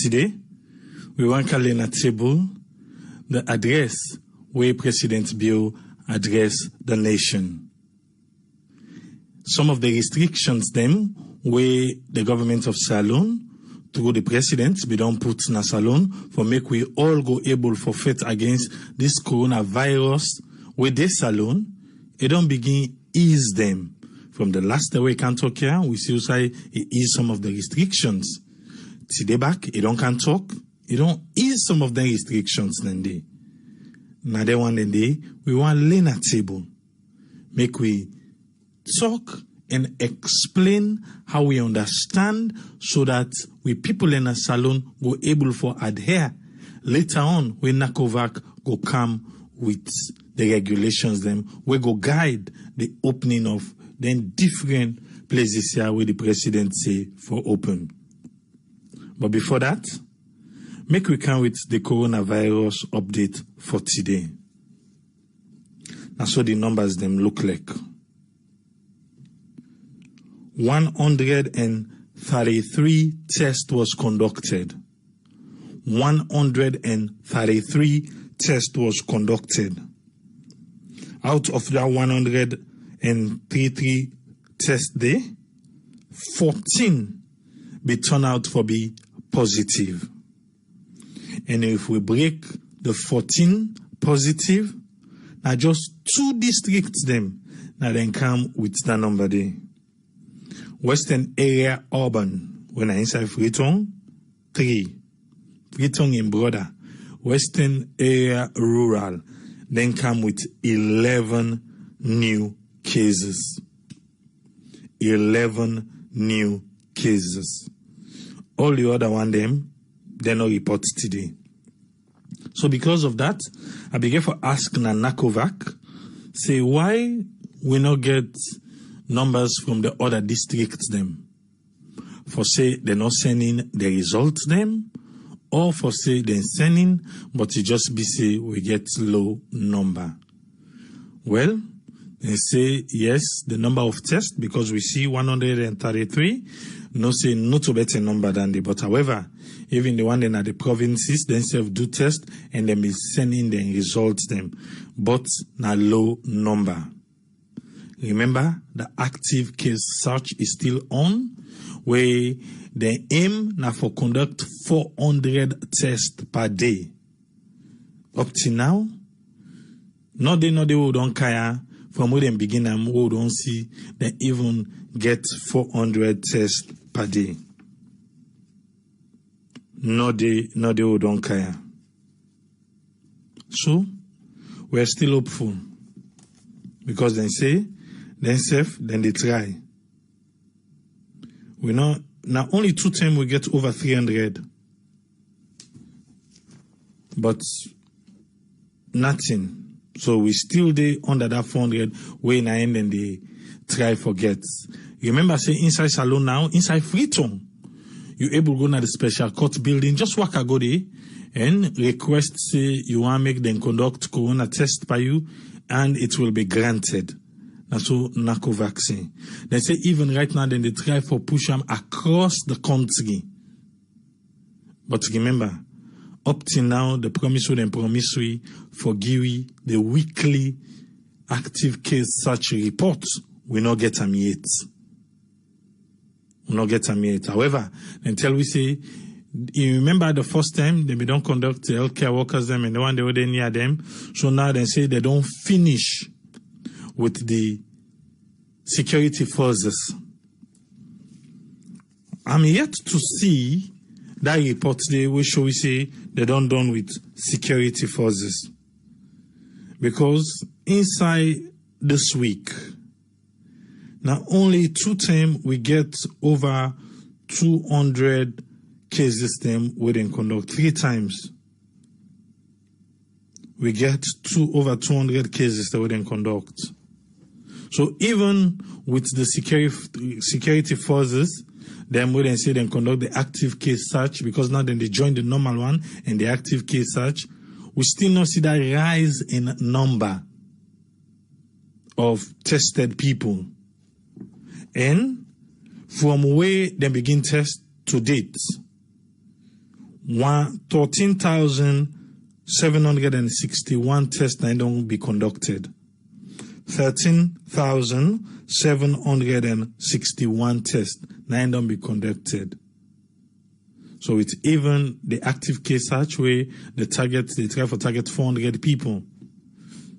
Today, we want to learn a table the address where President Bill address the nation. Some of the restrictions them where the government of Salon through the president be don't put in a salon for make we all go able for fight against this coronavirus with this salon, it don't begin ease them. From the last day we can talk here, we see say it ease some of the restrictions. Today back, it don't can talk, it don't ease some of the restrictions then day. Now they one day, we want learn a table. Make we talk and explain how we understand so that we people in a salon go able for adhere. Later on, when NACOVAC go come with the regulations them, we go guide the opening of then different places here where the president say for open. But before that, make we come with the coronavirus update for today. That's what the numbers them look like. 133 tests was conducted. 133 tests was conducted. Out of that 133 tests day, 14 be turned out for be positive. And if we break the 14 positive, now just 2 districts them, now then come with that number there. Western area urban, when I inside Freetown, 3. Freetown in Brother. Western area rural, then come with 11 new cases. 11 new cases. All the other one them, they no report today. So because of that, I began for asking NACOVAC, say why we not get numbers from the other districts them. For say they're not sending the results them, or for say they're sending, but it just be say we get low number. Well, they say yes, the number of tests, because we see 133, no say not a better number than the, but however, even the one in the provinces, themselves do test and then be sending the results them, but na low number. Remember, the active case search is still on, where the aim now for conduct 400 tests per day. Up to now, no they who don't care, from where they begin and who don't see, they even get 400 tests per day. No they who don't care. So, we're still hopeful, because they say, then safe, then they try. We know now only 2 times we get over 300, but nothing. So we still there under that 400 way in the end and they try forget. Remember, say inside Salon now, inside Freetown, you able to go to the special court building, just walk a go there and request say you want to make them conduct corona test by you, and it will be granted. That's so NACOVAC say. They say even right now, then they try for push them across the country. But remember, up till now, the promissory for Giwi, the weekly active case search reports, we not get them yet. We not get them yet. However, until we say, you remember the first time they don't conduct the healthcare workers them and the one they were near them. So now they say they don't finish with the security forces. I'm yet to see that report today which show we say they don't done with security forces. Because inside this week, now only 2 times we get over 200 cases them within conduct. 3 times we get over 200 cases that within conduct. So even with the security forces, then we then say them conduct the active case search, because now then they join the normal one and the active case search, we still not see that rise in number of tested people. And from where they begin test to date, 13,761 tests that don't be conducted. 13,761 tests that don't be conducted. So it's even the active case search where they try for target 400 people.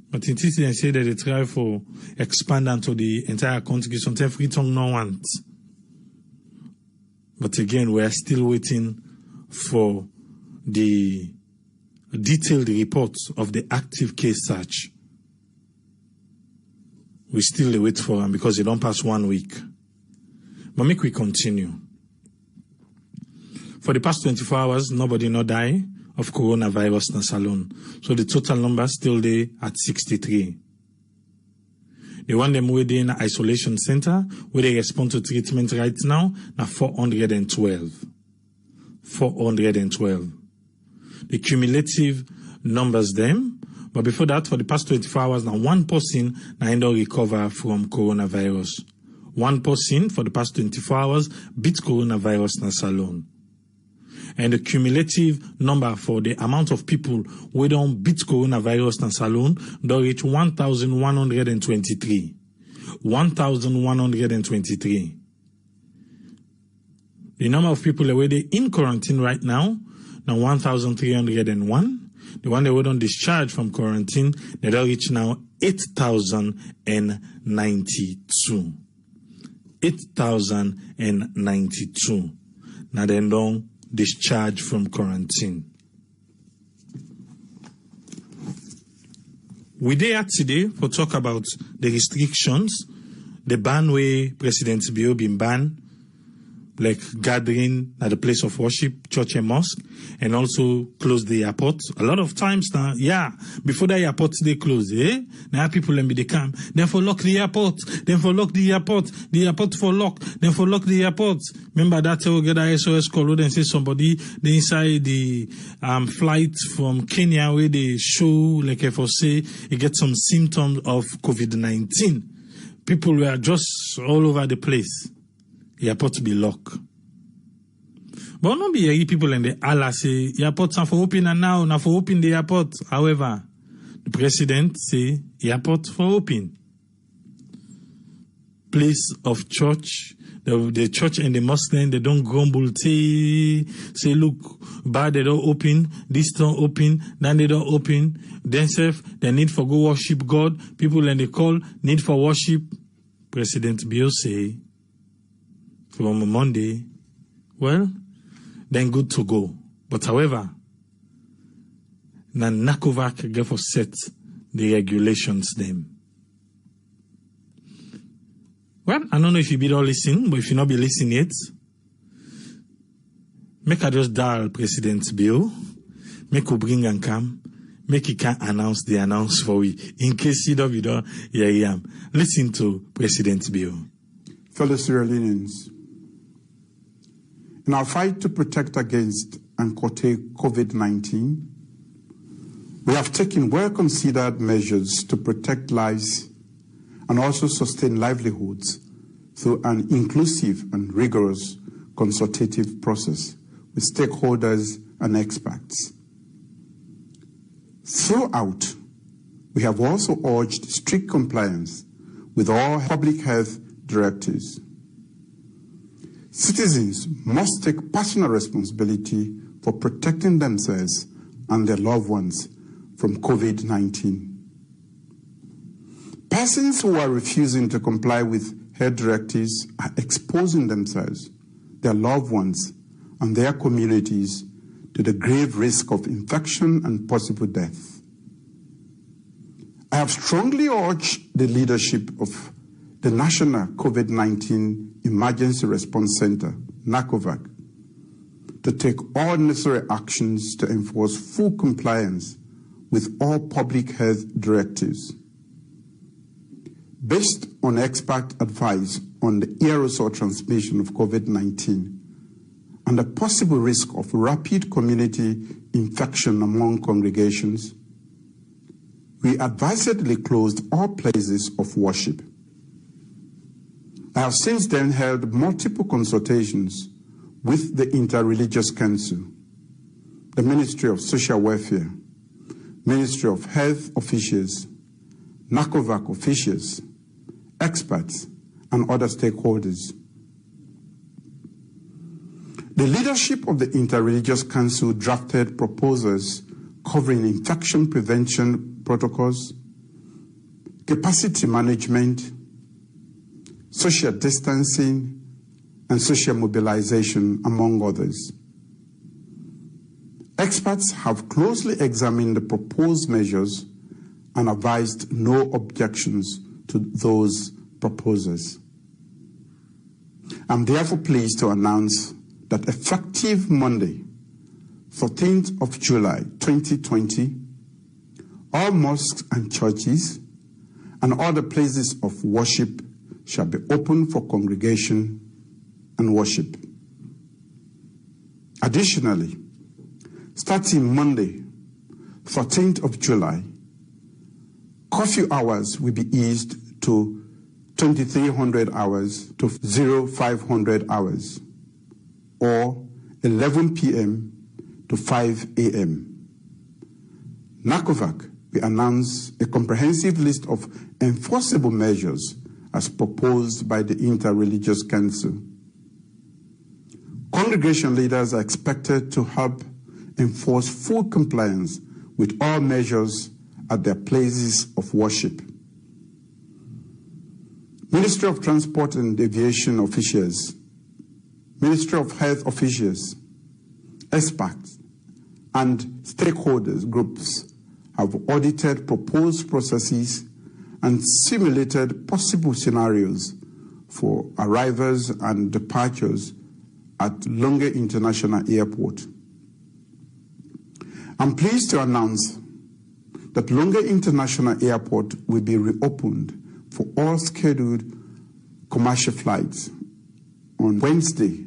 But in TC, they say that they try for expand into the entire country. Sometimes we don't know want. But again, we are still waiting for the detailed reports of the active case search. We still wait for them because they don't pass 1 week. But make we continue. For the past 24 hours, nobody no die of coronavirus in Salone. So the total number still there at 63. The one them where they in an isolation center, where they respond to treatment right now, now 412. 412. The cumulative numbers them, but before that, for the past 24 hours, now one person now end up recover from coronavirus. One person for the past 24 hours beat coronavirus in Salone. And the cumulative number for the amount of people who don't beat coronavirus in Salone don't reach 1,123. 1,123. The number of people already in quarantine right now 1,301. The one that were on discharge from quarantine, they don't reach now 8,092. 8,092. Now they don't discharge from quarantine. We there today for talk about the restrictions, the ban way President Bio been banned, like gathering at the place of worship, church and mosque, and also close the airport. A lot of times now, before the airport they close, now people let me they come. Then for lock the airport, then for lock the airport for lock, then for lock the airport. Remember that we get a SOS call and say somebody they inside the flight from Kenya where they show like if I say you get some symptoms of COVID-19. People were just all over the place. The airport be locked. But not be any people in the Allah say airports are for open and now for open the airport. However, the president say airport for open. Place of church, the church and the mosque they don't grumble, say look, bad they don't open, this don't open, then they don't open. Themselves, they need for go worship God. People and they call need for worship. President Bio say from Monday, well, then good to go. But however, Nanakovac get for set the regulations them. Well, I don't know if you be all listening, but if you not be listening yet, make I just dial President Bio, make you bring and come, make he can announce the announce for we. In case you don't hear him. Listen to President Bio. Fellow Sierra Leoneans, in our fight to protect against and curtail COVID-19, we have taken well-considered measures to protect lives and also sustain livelihoods through an inclusive and rigorous consultative process with stakeholders and experts. Throughout, we have also urged strict compliance with all public health directives. Citizens must take personal responsibility for protecting themselves and their loved ones from COVID-19. Persons who are refusing to comply with health directives are exposing themselves, their loved ones, and their communities to the grave risk of infection and possible death. I have strongly urged the leadership of the National COVID-19 Emergency Response Center, NACOVAC, to take all necessary actions to enforce full compliance with all public health directives. Based on expert advice on the aerosol transmission of COVID-19 and the possible risk of rapid community infection among congregations, we advisedly closed all places of worship. I have since then held multiple consultations with the Interreligious Council, the Ministry of Social Welfare, Ministry of Health officials, NACOVAC officials, experts, and other stakeholders. The leadership of the Interreligious Council drafted proposals covering infection prevention protocols, capacity management, social distancing, and social mobilization, among others. Experts have closely examined the proposed measures and advised no objections to those proposals. I'm therefore pleased to announce that effective Monday, 14th of July 2020, all mosques and churches and other places of worship shall be open for congregation and worship. Additionally, starting Monday, 14th of July, curfew hours will be eased to 2300 hours to 0500 hours, or 11 p.m. to 5 a.m. NACOVAC will announce a comprehensive list of enforceable measures as proposed by the Interreligious Council. Congregation leaders are expected to help enforce full compliance with all measures at their places of worship. Ministry of Transport and Aviation officials, Ministry of Health officials, experts, and stakeholders groups have audited proposed processes and simulated possible scenarios for arrivals and departures at Lungi International Airport. I'm pleased to announce that Lungi International Airport will be reopened for all scheduled commercial flights on Wednesday,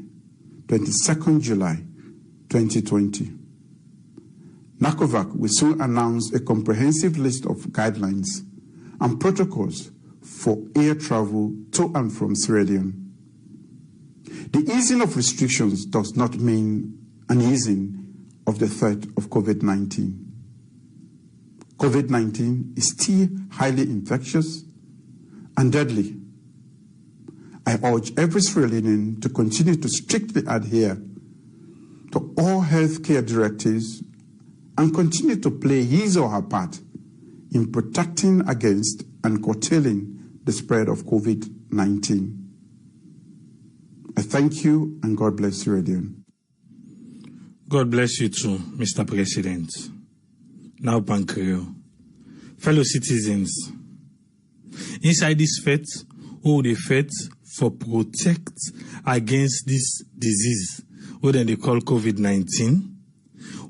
22nd July 2020. NACOVAC will soon announce a comprehensive list of guidelines and protocols for air travel to and from Sierra Leone. The easing of restrictions does not mean an easing of the threat of COVID-19. COVID-19 is still highly infectious and deadly. I urge every Sierra Leonean to continue to strictly adhere to all healthcare directives and continue to play his or her part in protecting against and curtailing the spread of COVID-19. I thank you and God bless Sierra Leone. God bless you too, Mr. President. Now, Pancreo. Fellow citizens, inside this faith, all the faith for protect against this disease, what they call COVID-19,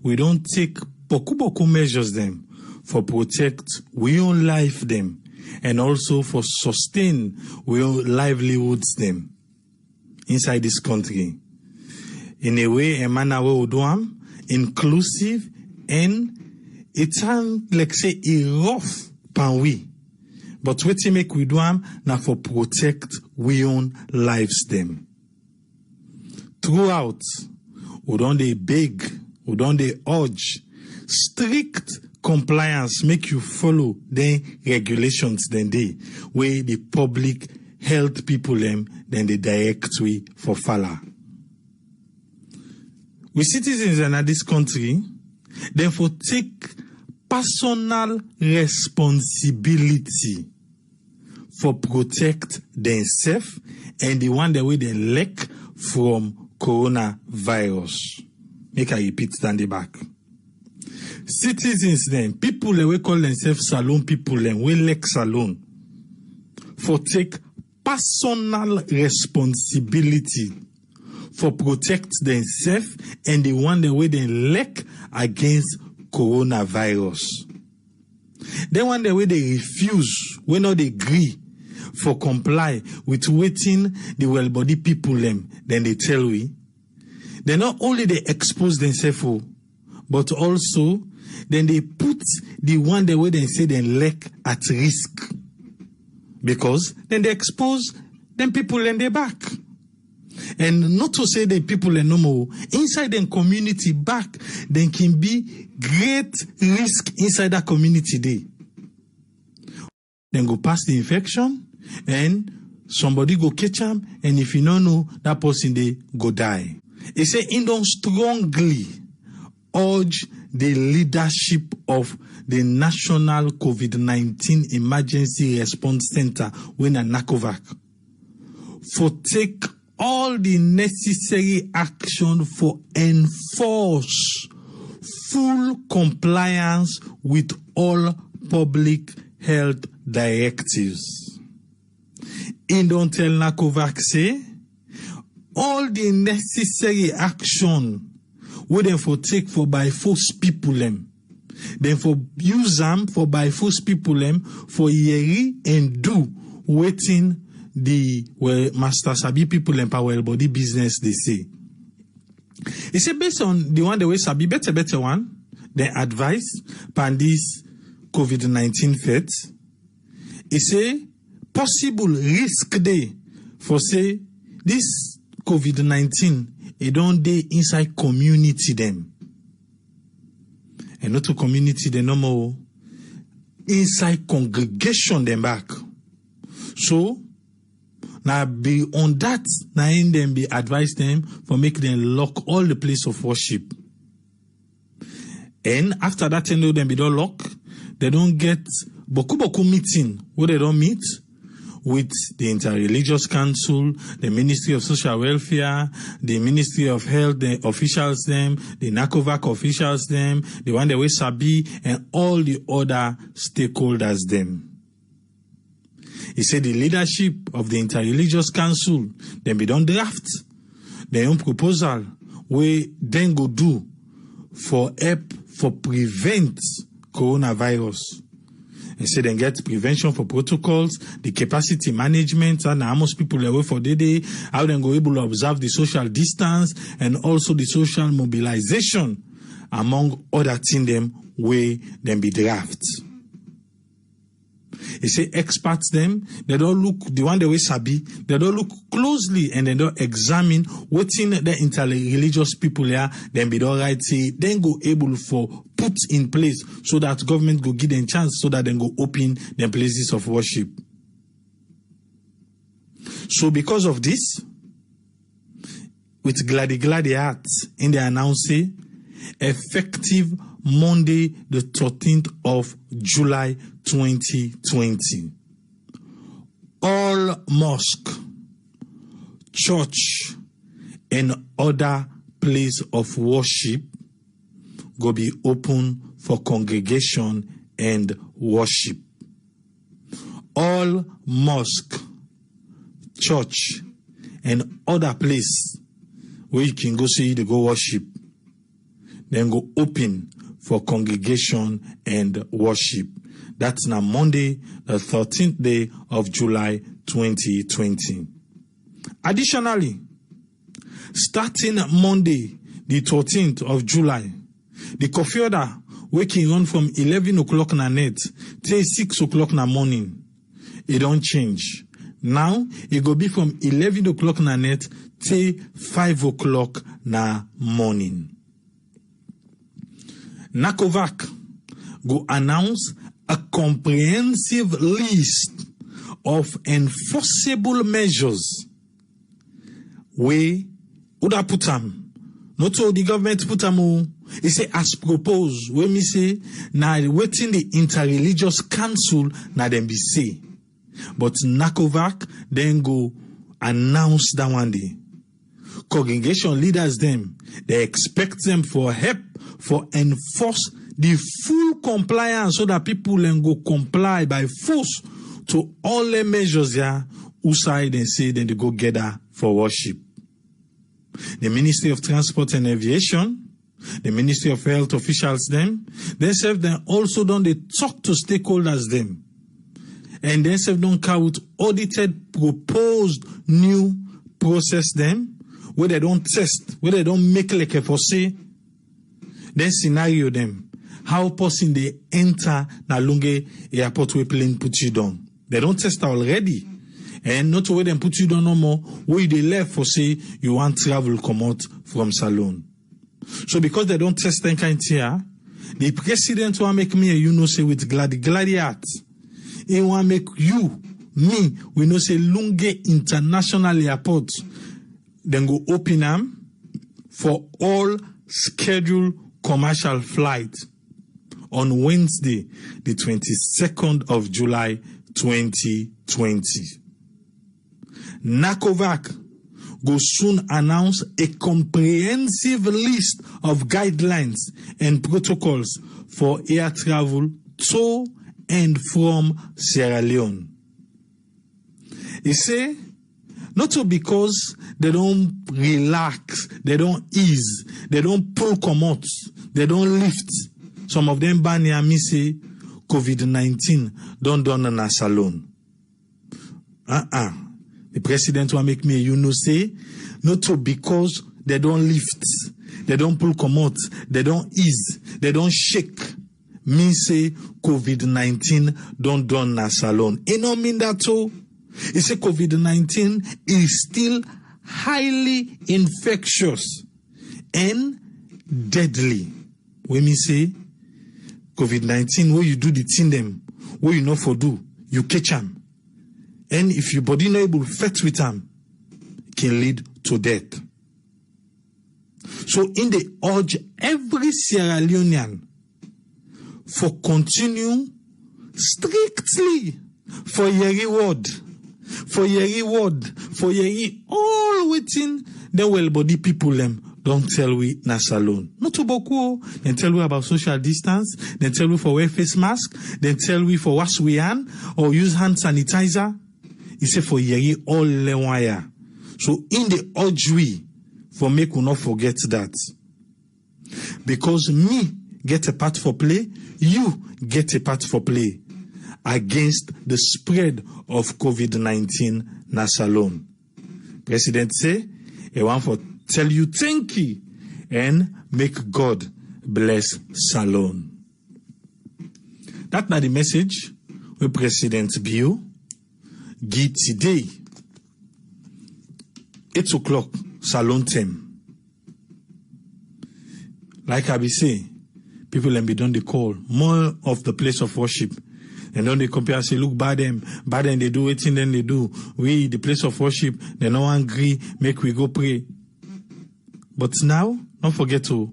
we don't take boku measures them for protect we own life them and also for sustain we own livelihoods them inside this country. In a way, a manner we do them inclusive and it's like say a rough pan we. But what we make we do them now for protect we own lives them. Throughout, we don't they beg, we don't they urge strict compliance make you follow the regulations then they where the public health people them then the direct way for follow. We citizens in this country, therefore take personal responsibility for protect themselves and the one that way they lack from coronavirus. Make I repeat stand the back. Citizens then, people that we call themselves salon people then, we lack salon. For take personal responsibility for protect themselves and the one that way they lack against coronavirus. Then one the way they refuse, when not they agree for comply with waiting the well-body people them, then they tell we. They not only they expose themselves, but also then they put the one the way they say they lack at risk. Because then they expose them people in their back. And not to say the people are normal, inside the community back, there can be great risk inside that community day. Then go pass the infection, and somebody go catch them, and if you don't know, that person they go die. He say, he don't strongly urge the leadership of the National COVID-19 Emergency Response Center when a NACOVAC for take all the necessary action for enforce full compliance with all public health directives. In don't tell NACOVAC say all the necessary action we them for take for by force people them. Then for use them for by force people them for yeri and do waiting the master sabi people empower body business they say. It say based on the one the way sabi better one, they advise pan this COVID-19 threat. It say possible risk day for say this COVID-19 it don't dey inside community them. And not to community they no more inside congregation them back. So now be on that, now in them be advise them for make them lock all the place of worship. And after that, them be don't lock, they don't get boku meeting where they don't meet with the Inter-Religious Council, the Ministry of Social Welfare, the Ministry of Health, the officials them, the NACOVAC officials them, the one that we sabi, and all the other stakeholders them. He said the leadership of the Inter-Religious Council, then be done draft their own proposal, where then go do for help for prevent coronavirus. He said then get prevention for protocols, the capacity management, and how much people away for the day, how then go able to observe the social distance, and also the social mobilization, among other things them where then be draft. He say experts them, they don't look, the one they way sabi, they don't look closely and they don't examine what's in the inter-religious people here, then be don't right say, then go able for put in place so that government go give them chance so that then go open them places of worship. So because of this, with glady hearts in the announce effective Monday, the 13th of July, 2020. All mosque, church, and other place of worship go be open for congregation and worship. All mosque, church, and other place where you can go see to go worship, then go open for congregation and worship. That's now Monday, the 13th day of July, 2020. Additionally, starting Monday, the 13th of July, the coffee order waking on from 11 o'clock na night till 6 o'clock na morning. It don't change. Now, it go be from 11 o'clock na night till 5 o'clock na morning. NACOVAC go announce a comprehensive list of enforceable measures where Uda put them. Not all the government put them. He say as proposed. When me say now waiting the Inter-Religious Council now them be say. But NACOVAC then go announce that one day. Congregation leaders them, they expect them for help for enforce the full compliance so that people can go comply by force to all the measures there who side and say then they go gather for worship. The Ministry of Transport and Aviation, the Ministry of Health officials them, themselves then also done they talk to stakeholders them. And themselves don't count audited proposed new process them where they don't test, where they don't make like a foresee, then scenario them. How person they enter na Lungi airport where plane put you down. They don't test already. And not where them put you down no more, where they left for say you want travel come out from Salone. So because they don't test them kind here, the president will make me a say with glad heart. He will make you, me, we know say Lungi International Airport, then go open them for all scheduled commercial flights on Wednesday, the 22nd of July, 2020. NACOVAC will soon announce a comprehensive list of guidelines and protocols for air travel to and from Sierra Leone. He say, not so because they don't relax, they don't ease, they don't pull commot, they don't lift. Some of them ban near me say COVID-19 don't done in a salon. The president will make me say, not so because they don't lift, they don't pull commot, they don't ease, they don't shake. Me say COVID-19 don't done in a salon. It don't mean that so. He say COVID-19 is still highly infectious and deadly. When me say COVID-19, where you do the thing them, where you know for do, you catch them. And if your body not able to fight with them, it can lead to death. So in the urge every Sierra Leonean for continue strictly for your reward, for your all waiting the well body people them. Don't tell we na salon. Not too beaucoup. Then tell we about social distance. Then tell we for wear face mask. Then tell we for wash we hand or use hand sanitizer. He say for yeri all le wire. So in the urge we for make we not forget that. Because me get a part for play, you get a part for play against the spread of COVID-19 na salon. President say, I want for tell you thank you and make God bless Salone. That's not the message we President Bio give today. 8 o'clock Salone time. Like I be say, people and be done the call more of the place of worship. And then they compare, say, look, bad them, they do it, and then they do. We, the place of worship, they no angry, make we go pray. But now, don't forget to,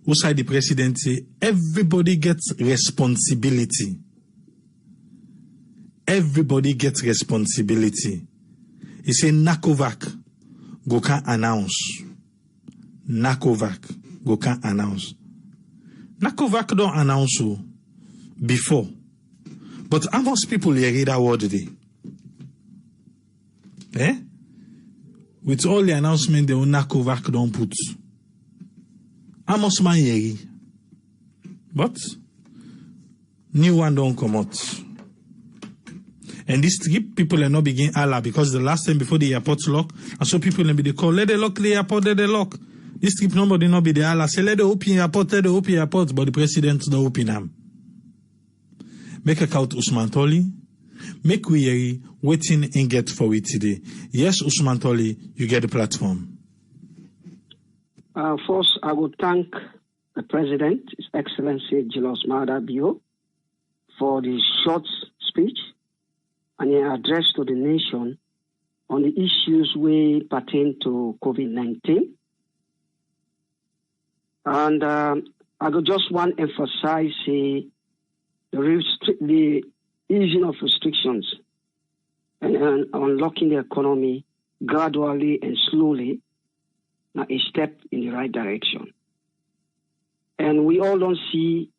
outside the president say, everybody gets responsibility. Everybody gets responsibility. He say, NACOVAC, go can announce. NACOVAC, go can announce. NACOVAC don't announce before. But how most people hear that word today? With all the announcement the NACOVAC don't put. How much man hear? But new one don't come out. And this trip, people are not begin Allah because the last time before the airport lock, and so people will be the call, let the lock the airport, let the lock. This trip nobody not be the Allah. Say let the open airport, but the president don't open them. Make a count Usman Toli. Make we waiting and get for it today. Yes, Usman Toli, you get the platform. First, I would thank the President, His Excellency Julius Maada Bio, for the short speech and an address to the nation on the issues we pertain to COVID-19. And I would just want to emphasize the easing of restrictions and unlocking the economy gradually and slowly now a step in the right direction. And we all don't see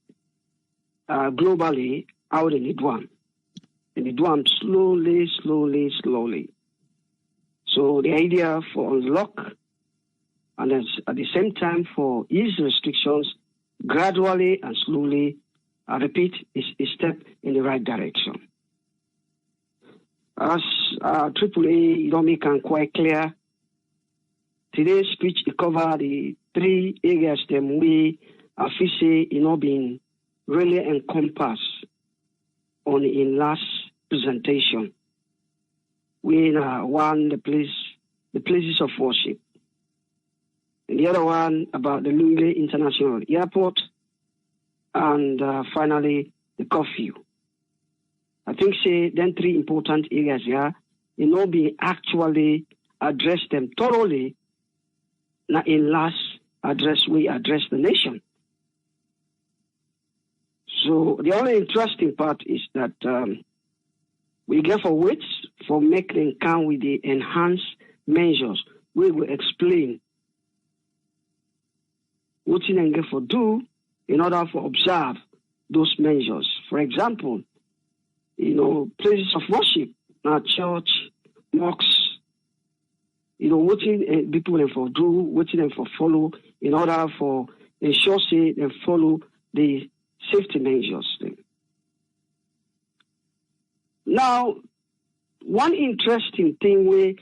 globally how they need one. They need one slowly. So the idea for unlock and at the same time for ease restrictions gradually and slowly, I repeat, is a step in the right direction. As AAA Yomi can quite clear, today's speech covered the 3 areas that we have been really encompassed on in last presentation. We one the places of worship, and the other one about the Lungi International Airport, and finally the curfew. I think say then three important areas here. You know, be actually address them thoroughly. Now, in last address, we address the nation. So the only interesting part is that we get for wait for making count with the enhanced measures. We will explain what you can get for do in order to observe those measures. For example, you know, places of worship, church, mosques, you know, what people them for do, what them for follow in order for ensure say they follow the safety measures. Now, one interesting thing where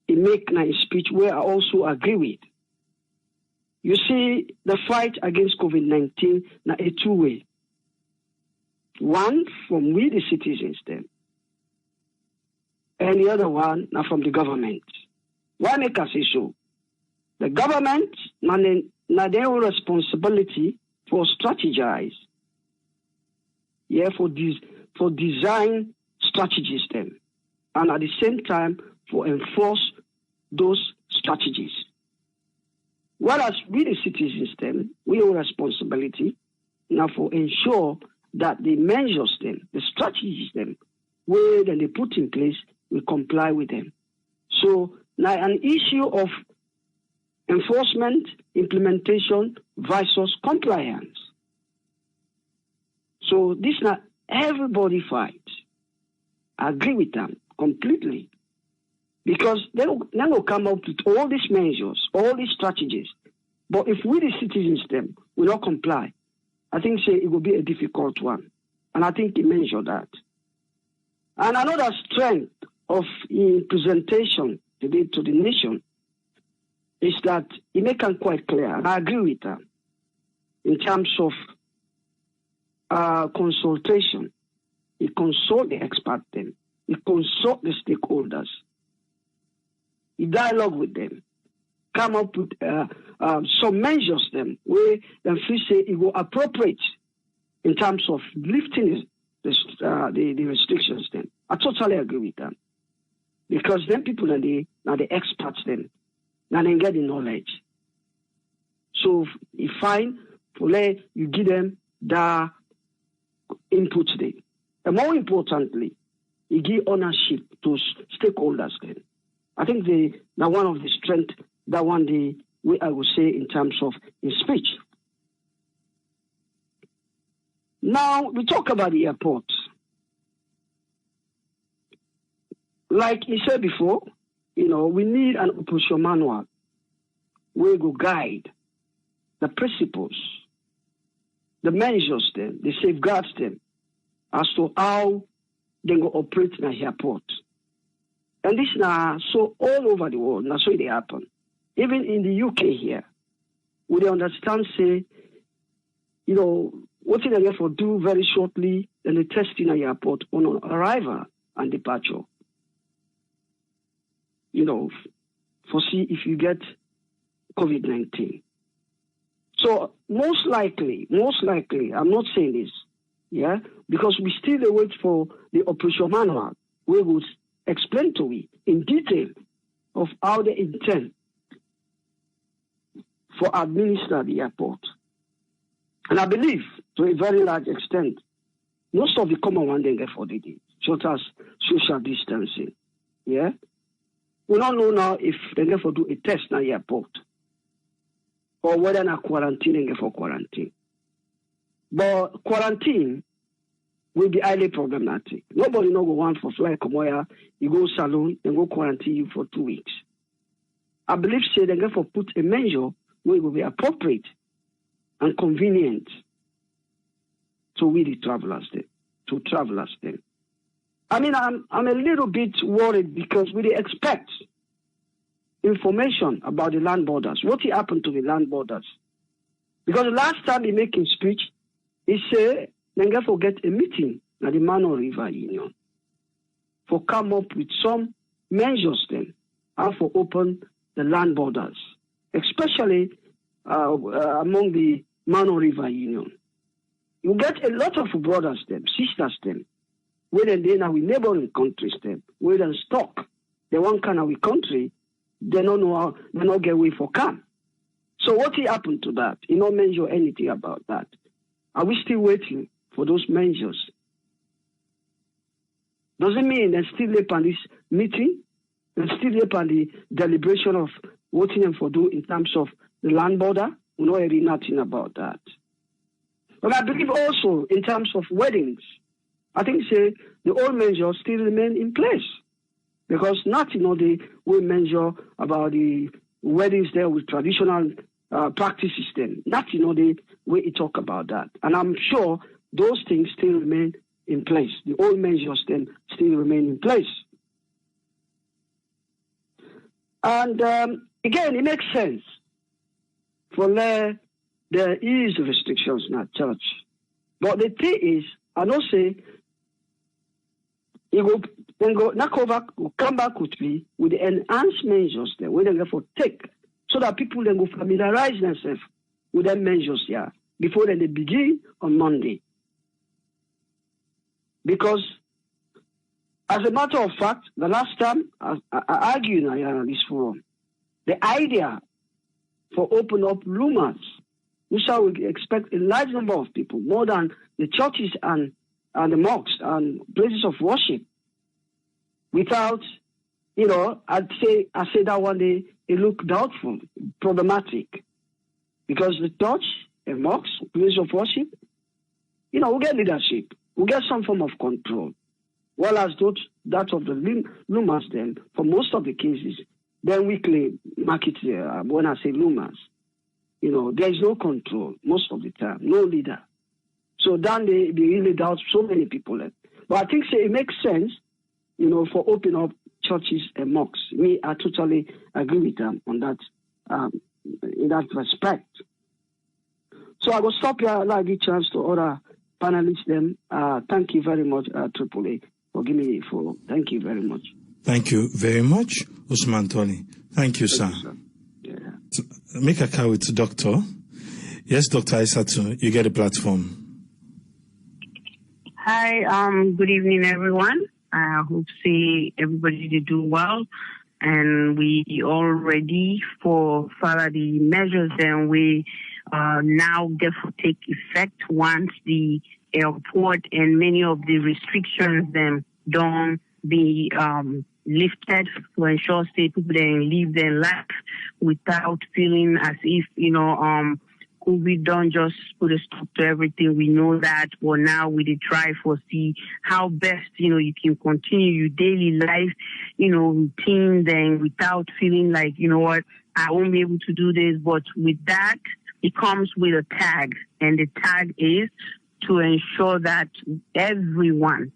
it make nice speech where I also agree with. You see, the fight against COVID-19 now a two-way. One from we the citizens then, and the other one now from the government. Why make us say so? The government now their responsibility for strategize. Yeah, for design strategies then, and at the same time for enforce those strategies. Whereas we the citizens then, we have responsibility now for ensure that the measures then, the strategies then, where then they put in place, we comply with them. So now an issue of enforcement, implementation versus compliance. So this now everybody fight. I agree with them completely. Because they will come up with all these measures, all these strategies. But if we the citizens them will not comply, I think say it will be a difficult one. And I think he mentioned that. And another strength of his presentation today to the nation is that he make it quite clear, and I agree with that, in terms of consultation. He consult the expert them. He consult the stakeholders. He dialogue with them. Come up with some measures them where them feel say it will appropriate in terms of lifting the restrictions then. I totally agree with that. Because then people are the experts then. Now they get the knowledge. So you find for you give them the input there. And more importantly, you give ownership to stakeholders then. I think that one of the strength, that one the way I would say in terms of in speech. Now we talk about the airport. Like he said before, you know, we need an operation manual where we guide the principles, the measures them, the safeguards them as to how they go operate in the airport. And this now so all over the world, now so it happen. Even in the UK here, we understand say, you know, what they therefore do very shortly, then they test in the airport on arrival and departure. You know, for see if you get COVID-19. So most likely, I'm not saying this, yeah, because we still wait for the operation manual. We will explain to you in detail of how they intend for administer the airport. And I believe, to a very large extent, most of the common one they get for the day, such as social distancing. Yeah? We don't know now if they get for do a test in the airport or whether na quarantine they get for quarantine. But quarantine will be highly problematic. Nobody know go want for fly come here, you go salon, then go quarantine you for 2 weeks. I believe say they get for put a measure where it will be appropriate and convenient to we the travelers then. I mean, I'm a little bit worried because we expect information about the land borders. What happened to the land borders? Because the last time he making speech, he said, then get a meeting at the Mano River Union for come up with some measures then how to open the land borders, especially among the Mano River Union. You get a lot of brothers them, sisters them, where they now with neighboring countries them, where they stock the one kind of country, they don't know how, they don't get way for come. So what happened to that? You don't mention anything about that. Are we still waiting for those measures? Doesn't mean they're still up on this meeting, they're still up on the deliberation of what them for do in terms of the land border. We know really nothing about that. But I believe also in terms of weddings, I think say the old measures still remain in place. Because nothing they will measure about the weddings there with traditional practices then. Nothing they will talk about that. And I'm sure those things still remain in place. The old measures then still remain in place. And again, it makes sense for there is restrictions in our church. But the thing is, I don't say, will come back with me with the enhanced measures there, where they for take, so that people then go familiarize themselves with them measures here before then they begin on Monday. Because, as a matter of fact, the last time I argued in this forum, the idea for open up lumas, we shall expect a large number of people, more than the churches and the mosques and places of worship. Without, I say that one day it looked doubtful, problematic. Because the church, a mosque, place of worship, we get leadership. We get some form of control. Well as that of the lumas then, for most of the cases, then we claim market, when I say lumas, there is no control most of the time, no leader. So then they really doubt so many people. But I think it makes sense, for opening up churches and mosques. Me, I totally agree with them on that, in that respect. So I will stop here. I'll give chance to other panelists then. Thank you very much, AAA, for giving me the floor. Thank you very much. Thank you very much, Usman Tony. Thank you, sir. Yeah. Make a call with Doctor. Yes, Dr. Aisatu, you get a platform. Hi, good evening, everyone. I hope everybody to do well, and we all ready for further the measures and we now therefore take effect once the airport and many of the restrictions then don't be lifted to ensure people then live their life without feeling as if COVID don't just put a stop to everything. We know that, but now we try for see how best, you can continue your daily life, routine then without feeling like, I won't be able to do this. But with that, it comes with a tag, and the tag is to ensure that everyone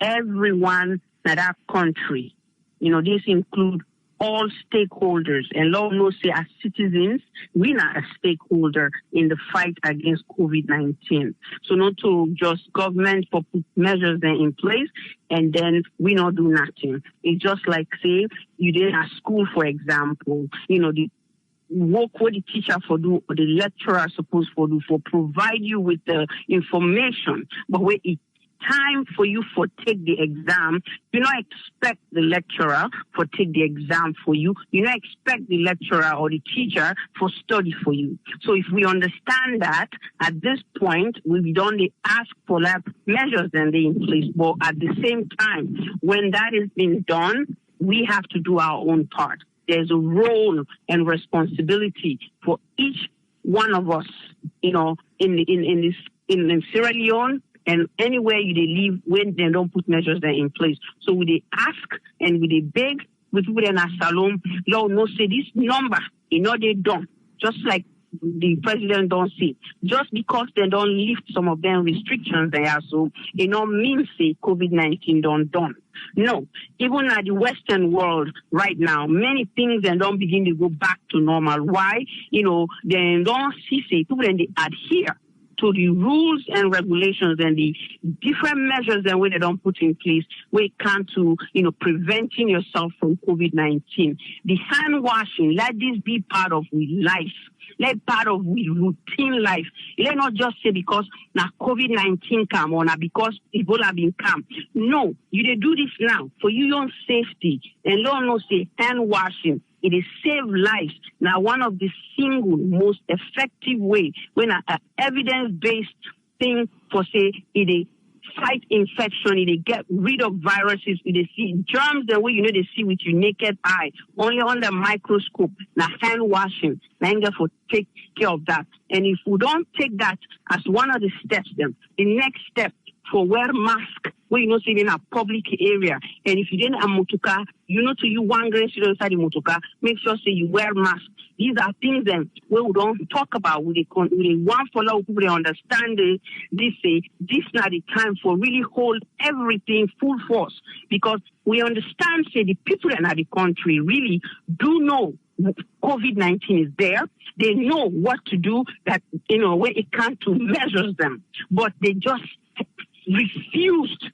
in that country, this includes all stakeholders, and Lord knows, as citizens, we are a stakeholder in the fight against COVID-19. So not to just government for put measures in place and then we not do nothing. It's just like, say, you did at school, for example, the work what the teacher for do, or the lecturer supposed for do, for provide you with the information, but where it time for you for take the exam, you not expect the lecturer for take the exam for you. You not expect the lecturer or the teacher for study for you. So if we understand that, at this point, we don't ask for that measures and they in place. But at the same time, when that is being done, we have to do our own part. There's a role and responsibility for each one of us, in Sierra Leone, and anywhere you live when they don't put measures there in place. So we they ask and we they beg with people in our salon, Lord, no say this number, they don't. Just like the president don't see. Just because they don't lift some of them restrictions there, so it don't mean say COVID-19 don't done. No, even at the Western world right now, many things they don't begin to go back to normal. Why? They don't see say people then they adhere to the rules and regulations and the different measures that they don't put in place when it comes to, preventing yourself from COVID-19. The hand washing, let this be part of life. Let part of routine life. Let not just say because now COVID-19 come or now because Ebola been come. No, you do this now for your own safety. And Lord knows say hand washing. It is save lives. Now, one of the single most effective way when an evidence-based thing for say it is fight infection, it get rid of viruses, it see germs the way they see with your naked eye, only on the microscope. Now, hand washing, now for take care of that. And if we don't take that as one of the steps, then the next step for wear mask, where see in a public area. And if you didn't have motoka, to you one grain inside the motoka, make sure say you wear mask. These are things then where we don't talk about. We want follow people understand this not the time for really hold everything full force, because we understand say the people in the country really do know COVID-19 is there. They know what to do that when it comes to measures them, but they just refused.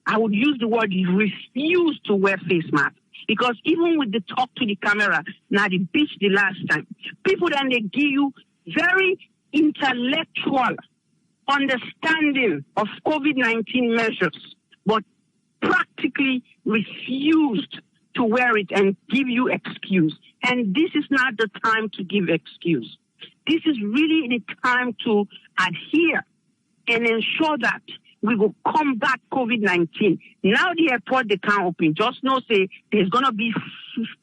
I would use the word refused to wear face masks. Because even with the talk to the camera, now the beach the last time, people then they give you very intellectual understanding of COVID-19 measures, but practically refused to wear it and give you excuse. And this is not the time to give excuse. This is really the time to adhere and ensure that we will combat COVID-19. Now the airport, they can't open. Just know, say, there's going to be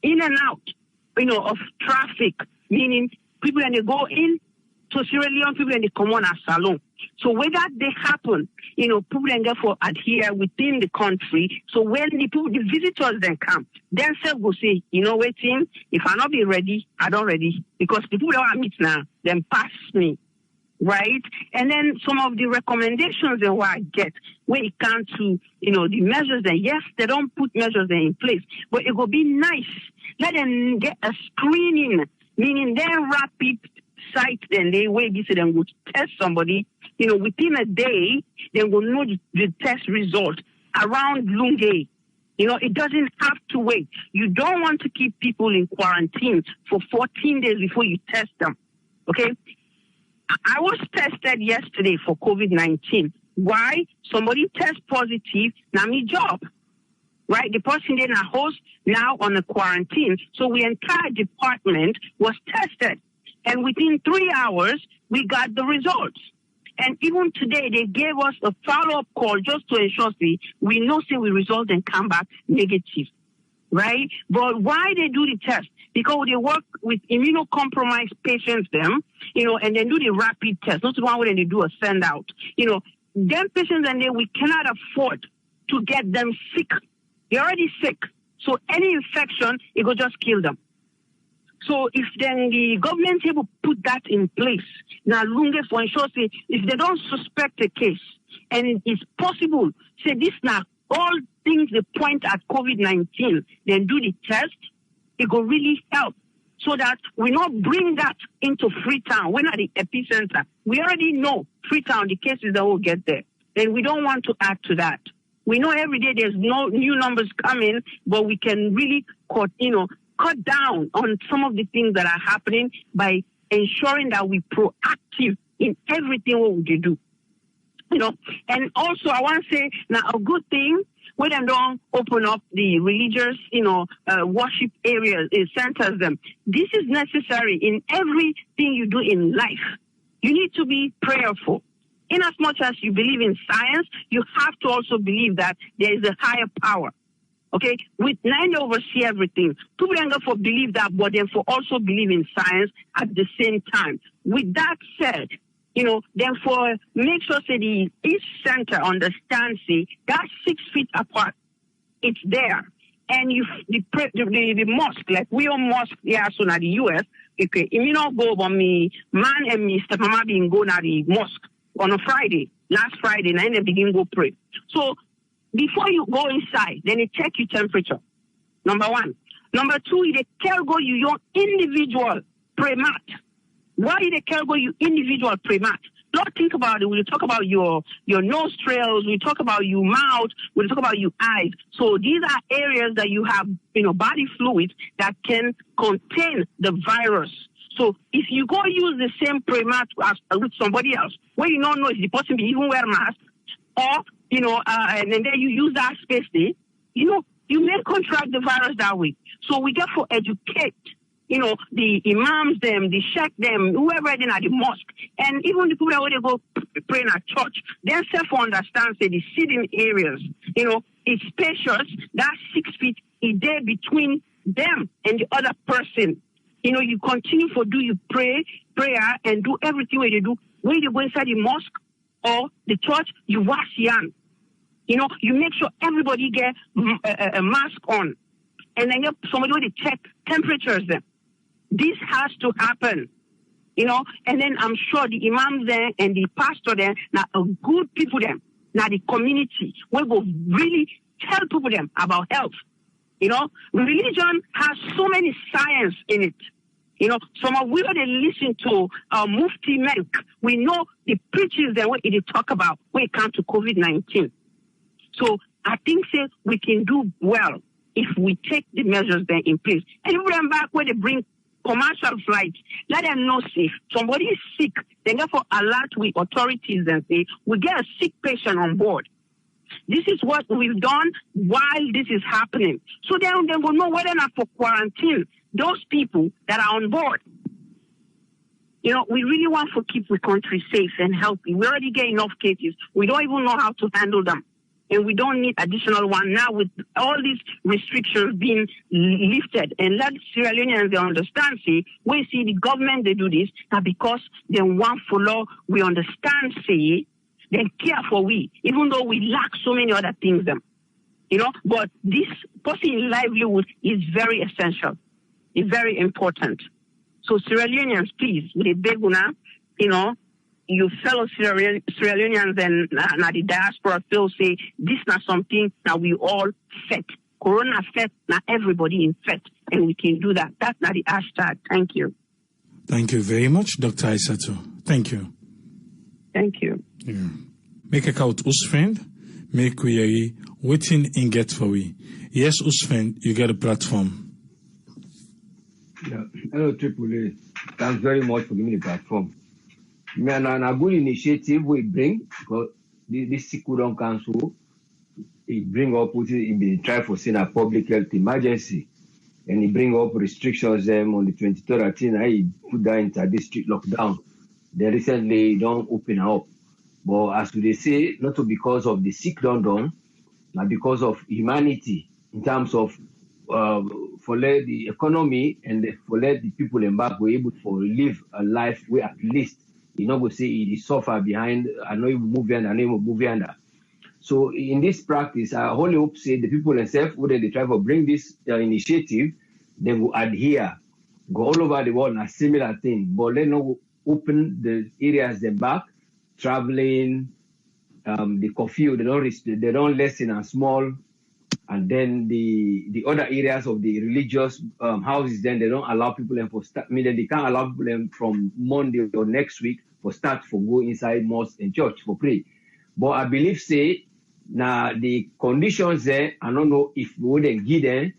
in and out, of traffic, meaning people and they go in to Sierra Leone, people and they come on a salon. So whether they happen, people and therefore adhere within the country. So when the visitors then come, themselves will say, waiting, if I not be ready, I don't ready. Because the people that I meet now, then pass me. Right? And then some of the recommendations and what I get when it comes to, the measures that, yes, they don't put measures in place, but it will be nice. Let them get a screening, meaning their rapid site, then they will be so then will test somebody, within a day, they will know the test result around Lungi. It doesn't have to wait. You don't want to keep people in quarantine for 14 days before you test them. Okay? I was tested yesterday for COVID-19. Why? Somebody test positive, now me job. Right? The person in a host now on a quarantine. So the entire department was tested. And within 3 hours, we got the results. And even today, they gave us a follow-up call just to ensure we know say we result and come back negative. Right? But why they do the test? Because they work with immunocompromised patients, and then do the rapid test. Not the one where they do a send out. Them patients and we cannot afford to get them sick. They're already sick. So any infection, it will just kill them. So if then the government able put that in place, now Lungi for ensure say if they don't suspect a case and it's possible, say this now all things they point at COVID-19, then do the test, it will really help so that we not bring that into Freetown. We're not the epicenter. We already know Freetown, the cases that will get there. Then we don't want to add to that. We know every day there's no new numbers coming, but we can really cut down on some of the things that are happening by ensuring that we're proactive in everything what we do. And also I want to say now a good thing when they don't open up the religious, worship areas, centers them. This is necessary in everything you do in life. You need to be prayerful. In as much as you believe in science, you have to also believe that there is a higher power. Okay? With nine they oversee everything. People don't for believe that, but then for also believe in science at the same time. With that said, then for make sure say the each center understands that's 6 feet apart. It's there. And the mosque, like we are mosque here so now the US, okay, you not go on me man and me step mama being go now the mosque on a Friday, last Friday, and then begin go pray. So before you go inside, then they check your temperature. Number one. Number two, they tell go you your individual pray mat. Why they tell go you individual pray mat? not think about it. We'll talk about your nostrils. We talk about your mouth. We'll talk about your eyes. So these are areas that you have, body fluids that can contain the virus. So if you go use the same spray mask as with somebody else, where you don't know if the person be even wear mask, or and then you use that space there, you may contract the virus that way. So we get to educate, the imams, them, the sheikh, them, whoever in at the mosque, and even the people that when they go pray in a church, they self understand, say, the sitting areas, it's spacious, that's 6 feet a day between them and the other person. You continue to do your prayer and do everything what you do. When you go inside the mosque or the church, you wash your hands. You make sure everybody get a mask on. And then somebody will check temperatures then. This has to happen. And then I'm sure the imams there and the pastor there, now a good people them, now the community will go really tell people them about health. Religion has so many science in it. Some of we when they listen to Mufti Menk, we know the preachers that what they talk about when it comes to COVID-19. So I think say we can do well if we take the measures there in place. And if we back where they bring commercial flights, let them know safe. Somebody is sick, they therefore alert with authorities and say, we get a sick patient on board. This is what we've done while this is happening. So then they will know whether or not for quarantine those people that are on board. We really want to keep the country safe and healthy. We already get enough cases. We don't even know how to handle them. And we don't need additional one now with all these restrictions being lifted. And let Sierra Leoneans understand, see, we see the government, they do this, that because they want to follow, we understand, see, they care for we, even though we lack so many other things, them. But this person livelihood is very essential. It's very important. So Sierra Leoneans, please, with a big one, your fellow Sierra Leoneans and the diaspora feel say this not something that we all fit. Corona fit, not everybody in fit, and we can do that. That's not the hashtag. Thank you. Thank you very much, Dr. Aissatou. Thank you. Thank you. Yeah. Make a out us friend, make we waiting and get for we. Yes, us friend, you get a platform. Yeah. Hello, Triple A. Thanks very much for giving me the platform. A good initiative we bring, because this Sikudon Council, it bring up, it try for seeing a public health emergency, and it bring up restrictions on the 23rd, I think I put that into district lockdown. They recently don't open up. But as they say, not because of the sick done, but because of humanity, in terms of for let the economy and for let the people in back were able to live a life where at least you know go say it suffer behind. I know you move under. So in this practice, I only hope say the people themselves would they try to bring this initiative, they will adhere, go all over the world a similar thing, but they not open the areas they back, traveling, the curfew, they don't lessen and small. And then the other areas of the religious houses, then they don't allow people them for start. I mean, they can't allow people them from Monday or next week for start for go inside mosque and church for pray. But I believe say now the conditions there, I don't know if we wouldn't give them,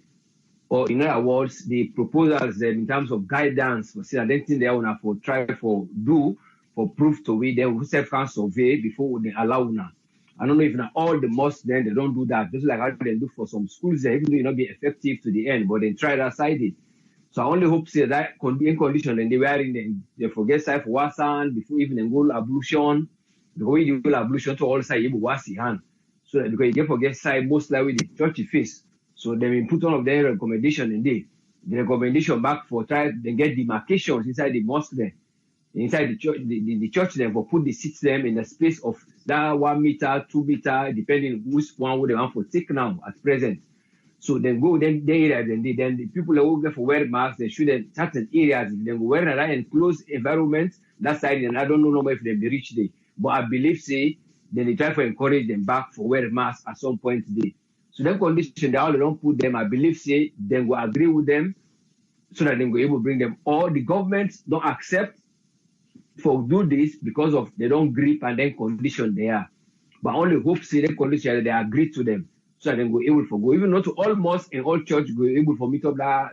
or in other words, the proposals then in terms of guidance for say I don't think they want for try for do for proof to we then we self can survey before they allow now. I don't know if now all the mosques then they don't do that. Just like how they do for some schools, they even though it not be effective to the end, but they try that side it. So I only hope say that in condition and they were in them, they forget side for wasan before even they go ablution. The way you do ablution to all side you wash your hand. So that because you forget side most likely the church face. So they will put one of their recommendation in there. The recommendation back for try they get demarcations inside the mosque there. Inside the church, the church then will put the seats them in the space of that 1 meter, 2 meter, depending which one would they want for take now at present. So then go then the people that will go for wear masks, they should in certain areas if they go wear an enclosed environment that side, and I don't know if they reach there. But I believe say then they try to encourage them back for wear masks at some point today. So then condition they all don't put them, I believe say then go agree with them so that they go able to bring them. Or the government don't accept. for do this because of they don't grip and then condition they are. But only hope see the condition they agree to them. So that they go able for go. Even not to all mosques and all church go able for meet up them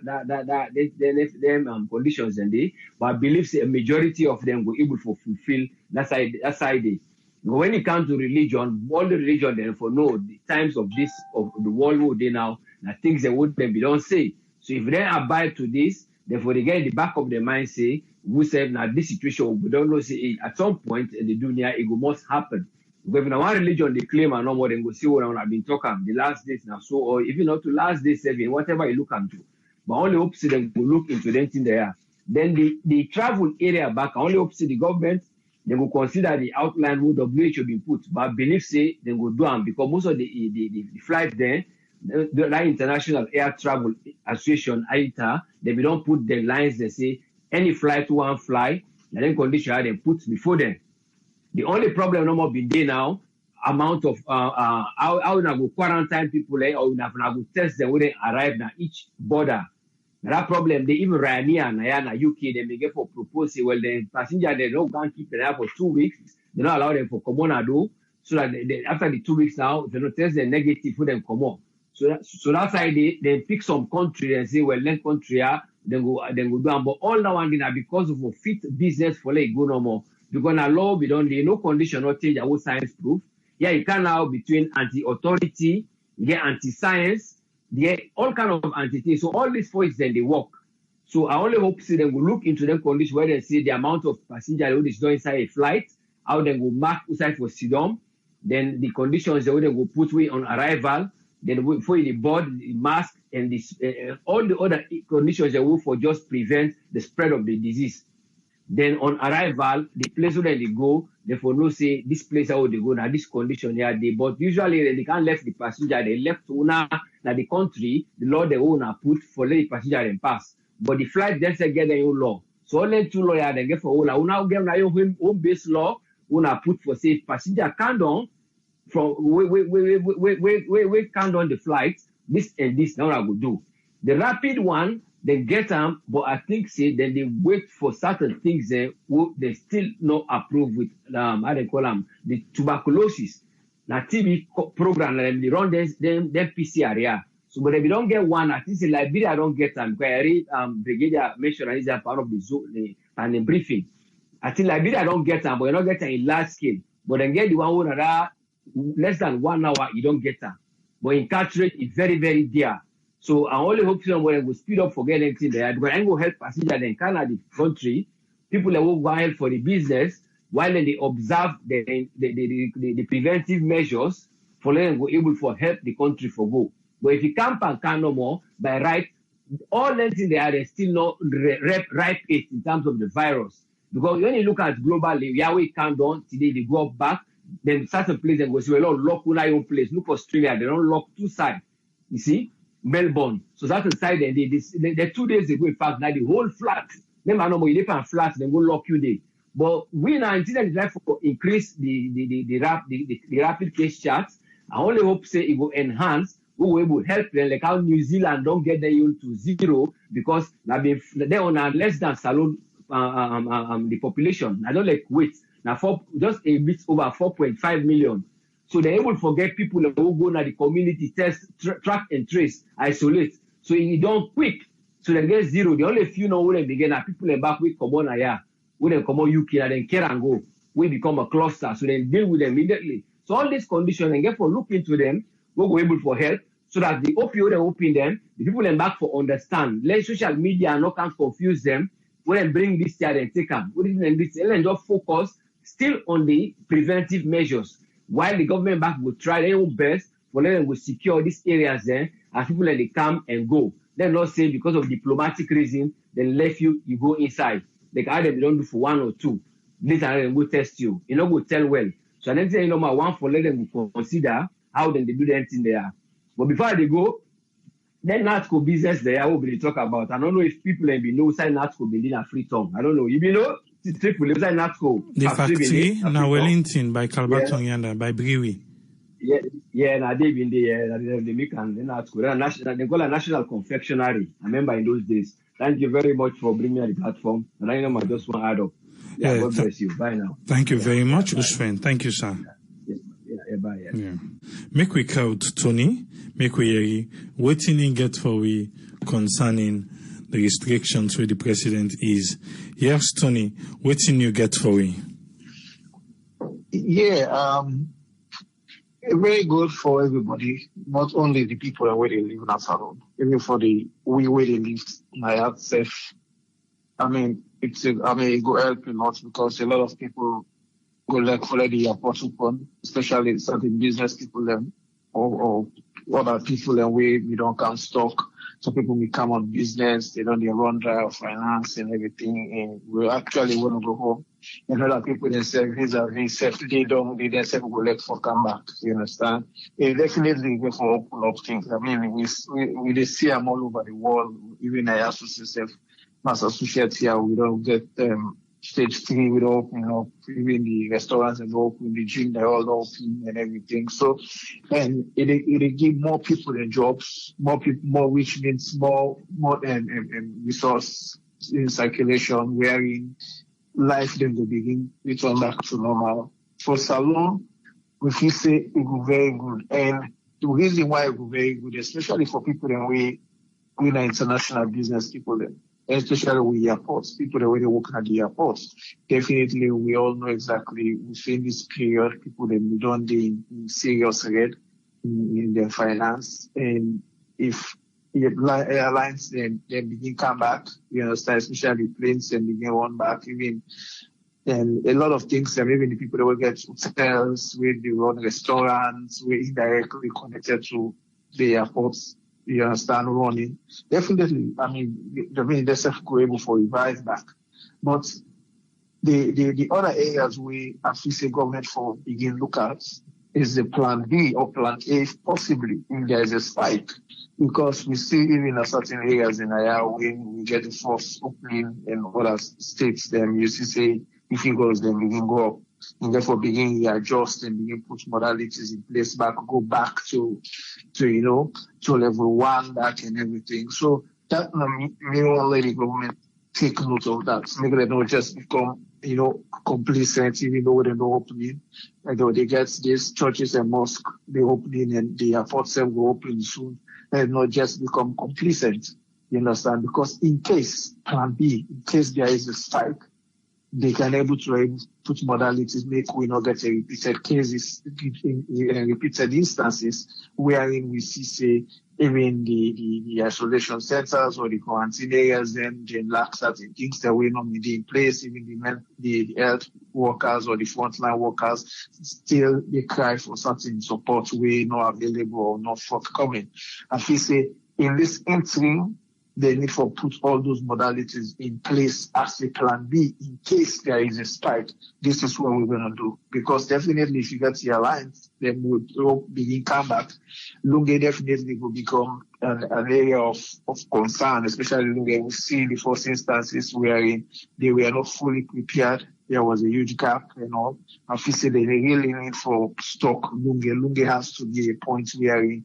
conditions and they, but I believe say a majority of them go able for fulfill that side they. But when it comes to religion, all the religion then for know the times of this of the world where they now things they would be don't say. So if they abide to this, therefore they get in the back of their mind say, we said now this situation we don't know say at some point in the dunya it must happen. Because if one religion they claim and no more then go see what I've been talking the last days now so or even not to last day 7, whatever you look into. But only hope see them will look into them thing there. Then the travel area back, I only hope see the government they will consider the outline who WHO been put, but believe say they will do them because most of the flight there, the International Air Travel Association, ITA, they don't put the lines they say any flight one fly, and then condition they put before them. The only problem no more been there now, amount of how we go quarantine people or we go test them when they arrive at each border. That problem, they even Ryanair and UK, they may get for propose, well, the passenger, they don't go and keep them there for 2 weeks. They don't allow them for come on and do, so that after the 2 weeks now, if they don't test the negative for them come on. So that's why they pick some country and say, well, that country, then go do them. But all that one thing because of a fit business for like go no more. Because now law, we don't, no condition or change our science proof. Yeah, you can now between anti-authority, you get anti-science, they all kind of entities. So all these forces then they work. So I only hope see them will look into them conditions where they see the amount of passenger who is going inside a flight, how they will mark outside for Sidom, then the conditions they will put way on arrival, then for the board, the mask, and this all the other conditions they will for just prevent the spread of the disease. Then on arrival, the place where they go, they for no say this place how they go now this condition here they but usually they can't left the passenger they left owner now the country the law the owner put for let the passenger and pass but the flight then say get their own law so only 2 lawyers they get for owner get now your home based law owner put for say passenger can't on from we can't on the flight this and this now I will do the rapid one. They get them, but I think say then they wait for certain things there who they still not approve with how they call them the tuberculosis. Now TB program they run them PCR yeah. So but if you don't get one, I think say Liberia don't get them because I read Brigadier mentioned is a part of the and the briefing. I think Liberia don't get them, but you don't get them in large scale. But then get the one who are less than 1 hour, you don't get them. But in catch rate is very, very dear. So I only hope someone will speed up for getting anything there. Because I go help passengers in Canada, the country, people that will go help for the business, while they observe the preventive measures for them go able for help the country for go. But if you can't no more, by right, all that things they still not ripe it in terms of the virus. Because when you look at globally, Yahweh can't down, today they go up back, then certain place they go say, well, lock one own place. Look Australia, they don't lock 2 sides. You see? Melbourne. So that's the side and the 2 days ago, in fact, now the whole flat, remember no more you live on flats, then go lock you there. But we now instead of trying to increase the rapid case charts, I only hope say it will enhance, we will able to help them like how New Zealand don't get them to 0 because they're on a less than salon the population. I don't like weight. Now just a bit over 4.5 million. So they're able to forget people who go to the community, test, track and trace, isolate. So you don't quick. So they get 0. The only few know who they begin are people back with come on here, who they come on UK and then care and go. We become a cluster. So they deal with them immediately. So all these conditions and get for look into them, we'll go able for help so that the opioid they open them, the people in back for understand. Let social media not can confuse them. When they bring this here and take them. We didn't just focus still on the preventive measures. While the government back will try their own best for them to secure these areas there, and people let they come and go. Then not say because of diplomatic reason, then let you go inside. Like how they don't do for 1 or 2. Later then will test you. You know, go tell well. So I then say my one for let them consider how then they do the thing there. But before they go, then NATCO business there, I will be talk about. I don't know if people be know inside NATCO be in a free tongue. I don't know. You know. The factory na Wellington by Calbaton Yanda by Brewe. Yeah, na they been there. They make and they call a national confectionery. I remember in those days. Thank you very much for bringing me on the platform. And I know I just want to add up. Yeah, God bless you. Bye now. Thank you very much, Usman. Thank you, sir. Bye. Yeah. Make we call Tony. Make we hear what he get for we concerning the restrictions where the president is. Yes, Tony, what you get for we? Yeah, very good for everybody, not only the people where they live in Asaro, even for the where they live in safe. I mean, it go help a lot because a lot of people go like follow the apostle fund, especially certain business people them or other people and we don't count stock. Some people will come on business, they don't run dry of finance and everything, and we actually want to go home. And other people themselves, they themselves go like for come back. You understand? It definitely go for open up things. I mean, we see them all over the world, even I associate mass associates here, we don't get stage 3 with opening up, even the restaurants and open, the gym, they're all open and everything. So, and it give more people the jobs, more people, which means more resource in circulation, wherein life then will begin return back to normal. For salon, we feel say it will be very good. And the reason why it will be very good, especially for people that we are international business people then. Especially with airports, people that already working at the airports. Definitely, we all know exactly within this period, people that don't be in serious red in their finance. And if airlines then begin come back, you understand, especially planes and begin run back, even and a lot of things, and even the people that will get hotels, where they run restaurants, we're indirectly connected to the airports. You understand, running. Definitely, I mean, they're able for revive back. But the other areas we as a government for begin look at is the plan B or plan A, possibly, if there is a spike. Because we see even in certain areas in Aya when we get the first opening in other states, then you see say if it goes, then begin go up. And therefore begin to adjust and begin put modalities in place back, go back to level 1 back and everything. So that may only the government take note of that. Maybe they don't just become, complacent even though they're not opening. Although they get these churches and mosques, they're opening and the airports will open soon and not just become complacent. You understand? Because in case plan B, in case there is a spike, they can able to put modalities, make we not get a repeated cases, repeated instances, wherein we see, say, even the isolation centers or the quarantine areas, then they lack certain things that we not be in place, even the health workers or the frontline workers, still they cry for certain support we not available or not forthcoming. And we say, in this interim, they need to put all those modalities in place as a plan B in case there is a spike. This is what we're going to do. Because definitely if you get the alliance, then we'll begin come back. Lungi definitely will become an area of concern, especially Lungi. We see the first instances wherein they were not fully prepared. There was a huge gap and all. And we say they really need for stock Lungi. Lungi has to be a point wherein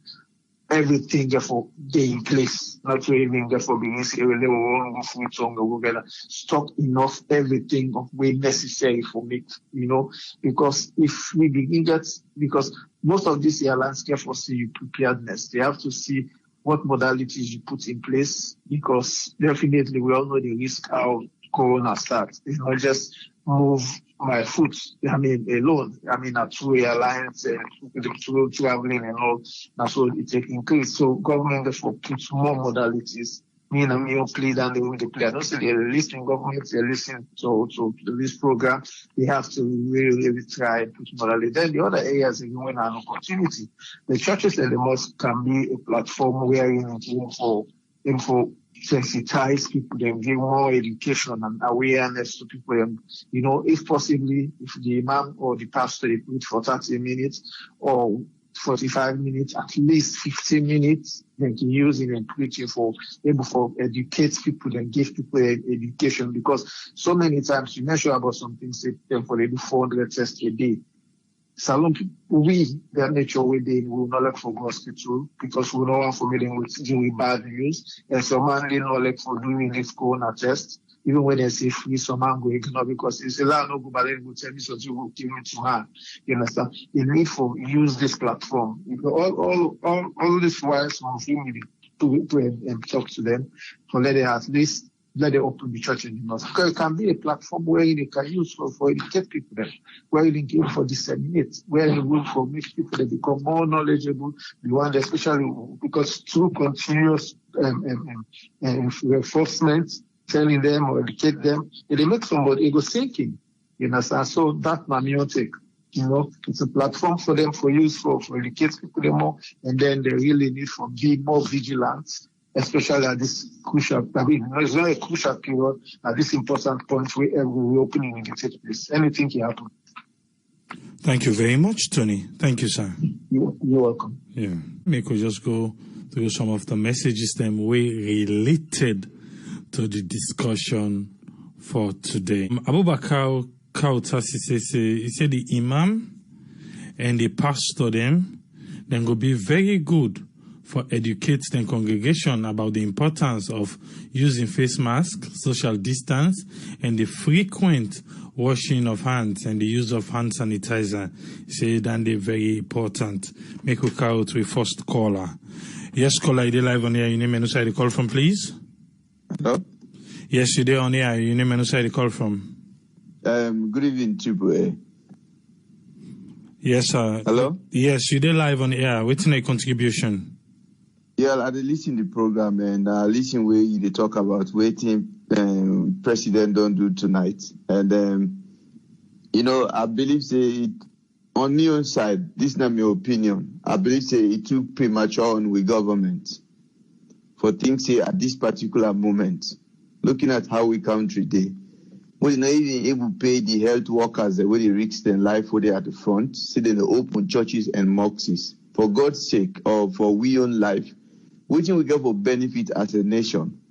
everything therefore they in place, not to even therefore being we're gonna stock enough everything of way necessary for it, because if we begin because most of these airlines therefore see preparedness, they have to see what modalities you put in place, because definitely we all know the risk how corona starts. It's not just move my foot, alone. Through airlines and through traveling and all, that's what it take increase. So government therefore puts more modalities. Me plead and they will play. I don't say they're listening, government, they're listening to this program. They have to really try and put modality. Then the other areas are going an opportunity. The churches and the mosques can be a platform where for sensitize people, then give more education and awareness to people. If possibly, if the imam or the pastor they put for 30 minutes or 45 minutes, at least 15 minutes, they can use it and preaching for educate people and give people education, because so many times you mention about something, say for they do 400 tests a day. Salon people, their nature within will not look for hospital because we don't want for meeting with bad news. And so man, they not like for doing this corona test. even when they say free, some man go ignore because it's a lot no go, but then go tell me something will give it to her. You understand? You need to use this platform. All these wires from family to talk to them, to let them at least let them open the church in the north. Because it can be a platform where they can use for educate people there, where they can for disseminate, where they will for make people they become more knowledgeable. The one especially because through continuous reinforcement, telling them or educate them, they make somebody ego thinking. You understand? So that my main take. You know, it's a platform for them for use for educate people more, and then they really need to be more vigilant, especially at this crucial. I mean, it's not a crucial period at this important point where every opening in the take place. Anything can happen. Thank you very much, Tony. Thank you, sir. You're welcome. Yeah. We could just go through some of the messages that we related to the discussion for today. Abubakar Kautasi says, he said the imam and the pastor then go be very good for educate the congregation about the importance of using face mask, social distance, and the frequent washing of hands and the use of hand sanitizer. He said that they're very important. Make we call to a first caller. Yes, caller, you live on air. Your name and who side you call from, please? Hello? Yes, you're on air. Your name and who side you call from? Good evening, Triple A. Yes, sir. Hello? Yes, you're live on air. What's a contribution? Yeah, I listen to the program and listen where they talk about waiting president don't do tonight. And, you know, I believe say on my own side, this is not my opinion. I believe say it too premature on with government for things say at this particular moment, looking at how we country day. We're not even able to pay the health workers the way they risk their life for they at the front, see they open churches and mosques. For God's sake, or for we own life, which we get for benefit as a nation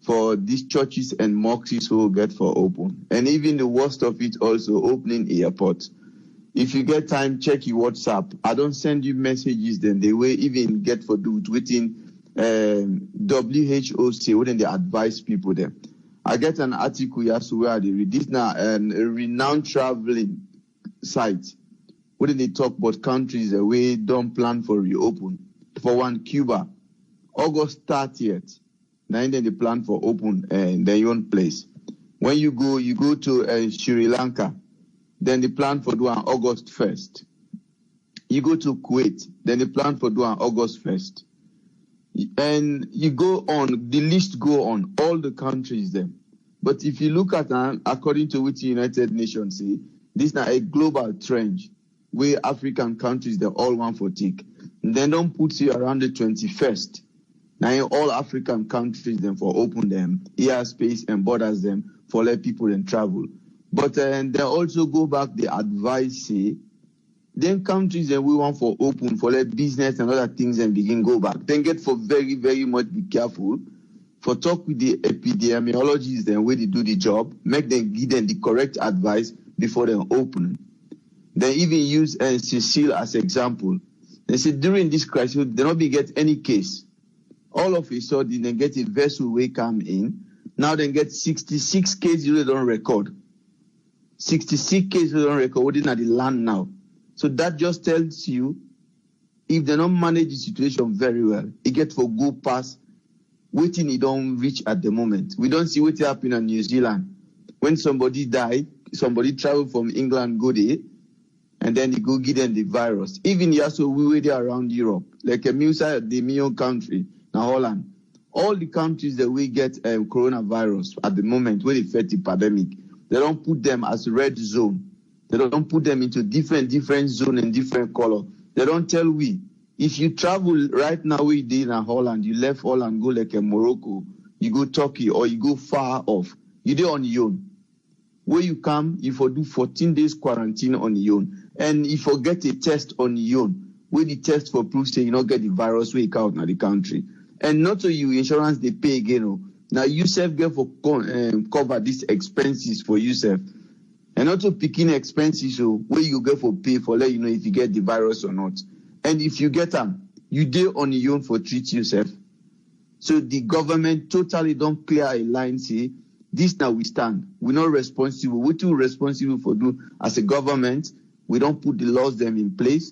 for these churches and mosques we will get for open. And even the worst of it also, opening airport. If you get time, check your WhatsApp. I don't send you messages then they will even get for do it within WHO say when they advise people there. I get an article yesterday where they read this now a renowned traveling site where they talk about countries that we don't plan for reopen. For one, Cuba, August 30th. Now then they plan for open their own place. When you go to Sri Lanka, then they plan for doing August 1st. You go to Kuwait, then they plan for doing August 1st. And you go on, the list go on, all the countries then. But if you look at according to which the United Nations say, this is not a global trend where African countries, they all want for tick. They don't put you around the 21st. Now in all African countries then for open them, airspace and borders them for let people then travel. But they also go back, the advice say, then countries that we want for open for let business and other things and begin go back. Then get for very, very much be careful. For talk with the epidemiologists then where they do the job, make them give them the correct advice before they open. They even use Cecile as example. They say during this crisis, they not be get any case. All of a sudden, they get a vessel will come in. Now they get 66 cases they don't record. 66 cases they don't record within the land now. So that just tells you, if they don't manage the situation very well, it get for go past waiting it don't reach at the moment. We don't see what happened in New Zealand. When somebody died, somebody traveled from England, go there, and then they go give them the virus. Even yes, we were there around Europe, like a Musa, the Mio country, now Holland. All the countries that we get coronavirus at the moment, where they fight the pandemic, they don't put them as red zone. They don't put them into different zone and different color. They don't tell we. If you travel right now, we did in Holland, you left Holland, go like a Morocco, you go Turkey, or you go far off, you do on your own. Where you come, you for do 14 days quarantine on your own. And if you get a test on your own, where the test for proof say you not get the virus, where you out in the country. And not to you, insurance they pay again. Now you self get for cover these expenses for yourself. And not to picking expenses where you get for pay for let you know if you get the virus or not. And if you get them, you do on your own for treat yourself. So the government totally don't clear a line, say, this now we stand. We're not responsible. We're too responsible for do as a government. We don't put the laws them in place.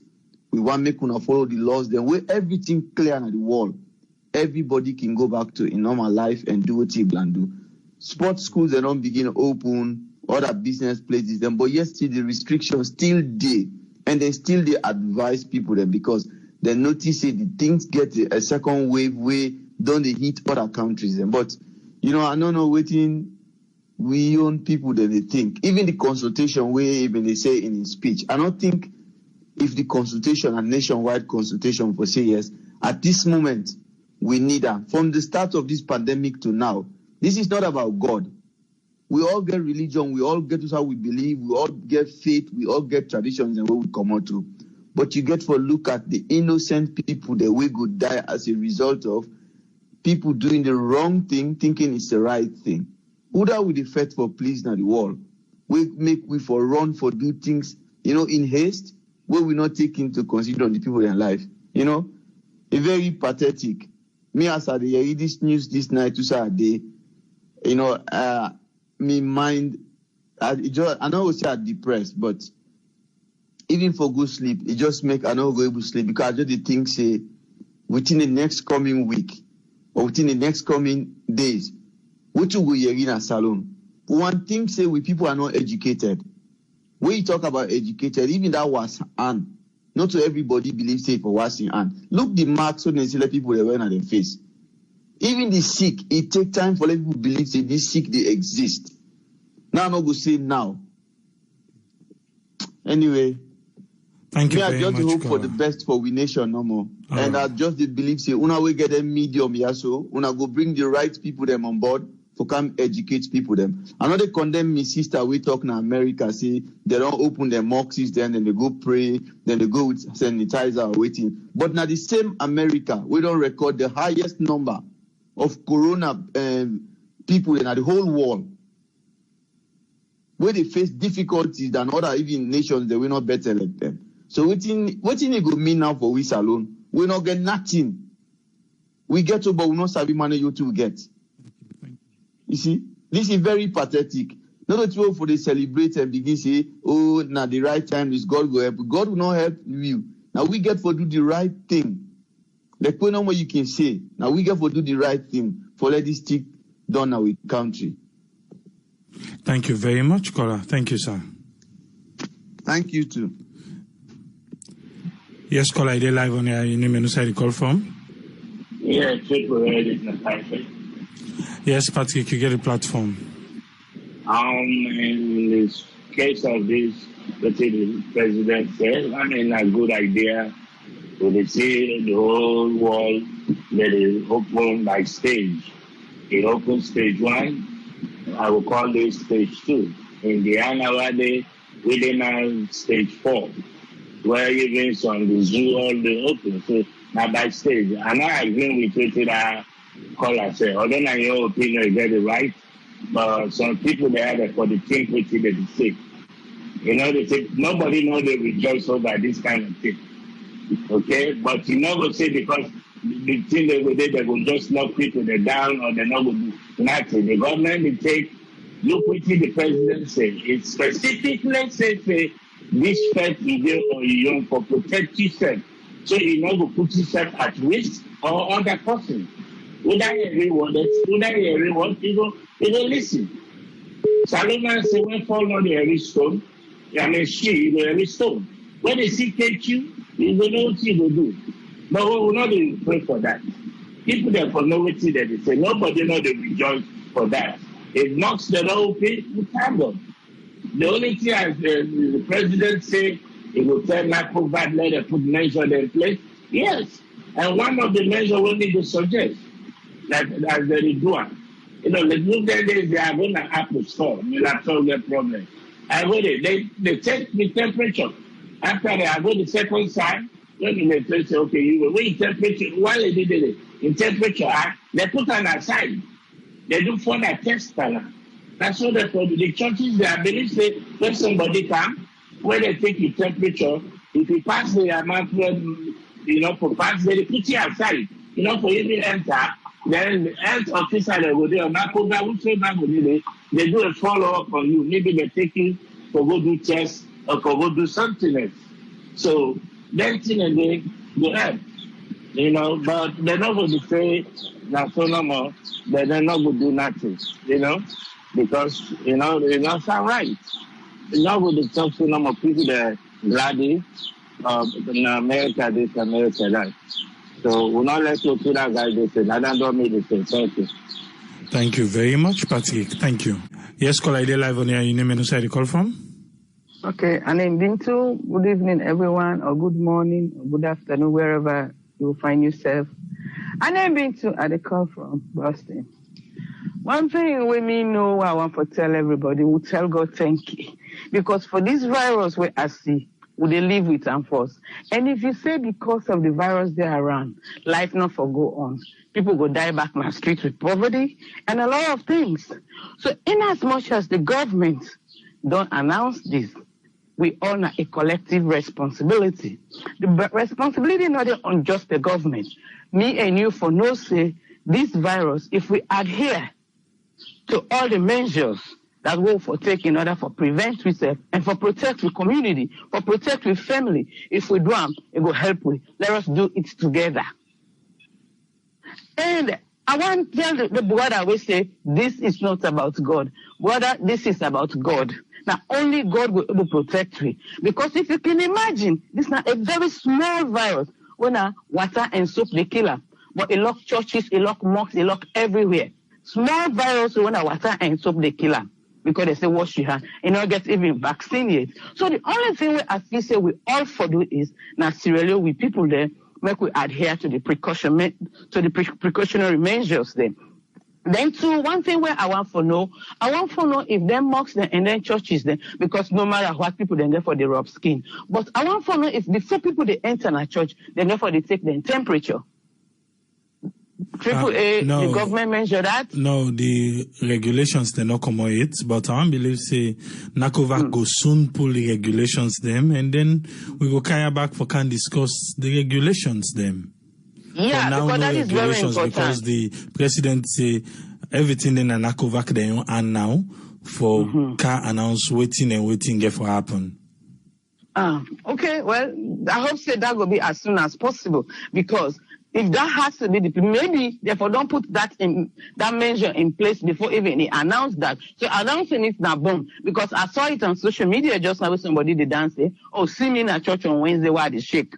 We want make una follow the laws then where everything clear on the wall. Everybody can go back to a normal life and do what they plan do. Sports schools they don't begin open, other business places them, but yet still the restrictions still there. And they still they advise people then because they notice the things get a second wave where don't they hit other countries then. But I don't know waiting we own people that they think. Even the consultation where even they say in his speech, I don't think if the consultation, a nationwide consultation for say yes, at this moment we need them. From the start of this pandemic to now, this is not about God. We all get religion, we all get to how we believe, we all get faith, we all get traditions and where we come out to. But you get for look at the innocent people that we could die as a result of people doing the wrong thing, thinking it's the right thing. Who that with the fight for please now the world? We for run for do things, in haste, where we not take into consideration the people in life. A very pathetic. Me as I read this news this night to Saturday, me mind, I know say I'm depressed, but even for good sleep, it just make I not go able to sleep because I just think say within the next coming week or within the next coming days, what you go here in a salon. One thing say we people are not educated. When you talk about educated, even that was and not to everybody believes say for washing hand. Look the marks when they see let people they wear on their face. Even the sick, it take time for let people believe say this sick they exist. Now I'm not going to say now. Anyway, thank you very much. I just hope for the best for we nation no more. All and right. I just believe say una we get them medium here so una go bring the right people them on board for come educate people them. I know they condemn me sister we talk in America say they don't open their Mosques then they go pray then they go with sanitizer waiting. But now the same America we don't record the highest number of corona people in the whole world where they face difficulties than other even nations that we not better like them. So what it go mean now for we alone? We not get nothing. We get to but we not sabi money you two get. You see, this is very pathetic. Not that you for they celebrate and begin say, oh, now the right time is God go help. God will not help you. Now we get for do the right thing. Like no more you can say. Now we get for do the right thing for let this stick done our country. Thank you very much, Kola. Thank you, sir. Thank you too. Yes, Kola, I did live on your name and the call from. Yeah, perfect. Yes, Patrick, you get a platform. In this case of this, what the president said, a good idea to see the whole world that is open by stage. It opens stage 1, I will call this stage 2. Indiana, we now stage 4, where even some the zoo all the open. So now by stage, and I agree with what caller say. Although in your opinion you get it right, but some people they have for the thing which they say. They say nobody know they rejoice over this kind of thing. Okay, but you never say because the thing they will do, they will just knock people they down or they not will do nothing. The government will take look what the president say. It specifically says this first video or you for protect yourself. So you know to put yourself at risk or other person. Without everyone, people listen. Solomon said, when fall on the heavy stone, she, the heavy stone. When they see catch you, you will know what you will do. But we will not even pray for that. People there for no that they say, nobody know they rejoice for that. It knocks the whole people, thank God. The only thing as the president say, he will tell Michael Bad let them put measures in place. Yes. And one of the measures we need to suggest. As they do it. The new days they are going to Apple store. They'll solve their problem. I go there. They check the temperature. After they go the second side, when they say, okay, you will wait temperature. While they did it in temperature, they put on aside. They do further test. That's what the churches they believe say when somebody come, when they take the temperature, if you pass the amount for pass, they put you outside. For you to enter. Then the health officer they go there, they do a follow-up on you. Maybe they take you to go do tests or to go do something else. So then thing and they help. You know, but they're not going to say that so no more, they're not going to do nothing, you know, because, you know, it's not right. You're not going to talk to no more people that bloody in America, this, America, that. So we'll not let you to that guy, this, and I don't mean the same. Thank you. Thank you very much, Patrick. Thank you. Yes, call ID live on your name and where you call from? Okay, and I'm Bintu. Good evening, everyone, or good morning, or good afternoon, wherever you find yourself. And I'm Bintu at the call from Boston. One thing we may know I want to tell everybody, we tell God thank you. Because for this virus we I see, we they live with and force. And if you say because of the virus they're around, life not for go on. People go die back in the street with poverty and a lot of things. So in as much as the government don't announce this, we all have a collective responsibility. The responsibility not on just the government. Me and you for no say, this virus, if we adhere to all the measures that we for take in order for prevent ourselves and for protect the community, for protect the family, if we do them, it will help we. Let us do it together. And I want to tell the brother, we say, this is not about God. Brother, this is about God. Now, only God will able to protect you. Because if you can imagine, this is not a very small virus. When water and soap, they kill them. But it lock churches, it lock mosques, it lock everywhere. Small virus, when water and soap, they kill them. Because they say, wash your hands. And not get even vaccine yet. So the only thing we as we say we all for do is, now, seriously, with people there, make we adhere to the precautionary measures then. Then too, one thing where I want to know if them mosques then and then churches then, because no matter what people then get for the rub skin. But I want to know if before people they enter a church, then therefore they take their temperature. AAA, no, the government measure that? No, the regulations they not come it, but I believe say NACOVAC go soon pull the regulations them and then we go carry back for can discuss the regulations them. Yeah, now, because that is very important. Because the president say everything in a NACOVAC they and now for can announce waiting get for happen. Okay, well, I hope say that will be as soon as possible because if that has to be maybe therefore don't put that measure in place before even he announced that. So announcing it now boom. Because I saw it on social media just now with somebody they dance say, oh, see me in a church on Wednesday while they shake.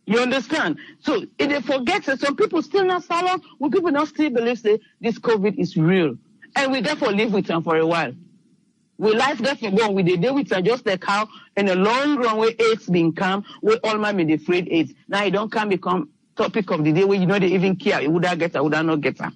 You understand? So if they forget that some people still not salon, when people not still believe say this COVID is real. And we therefore live with them for a while. We life therefore go on with the day with them just like how in a long run where AIDS been come, where all man be afraid AIDS. Now it don't come become topic of the day where you know they even care. Would I get her, would I not get her?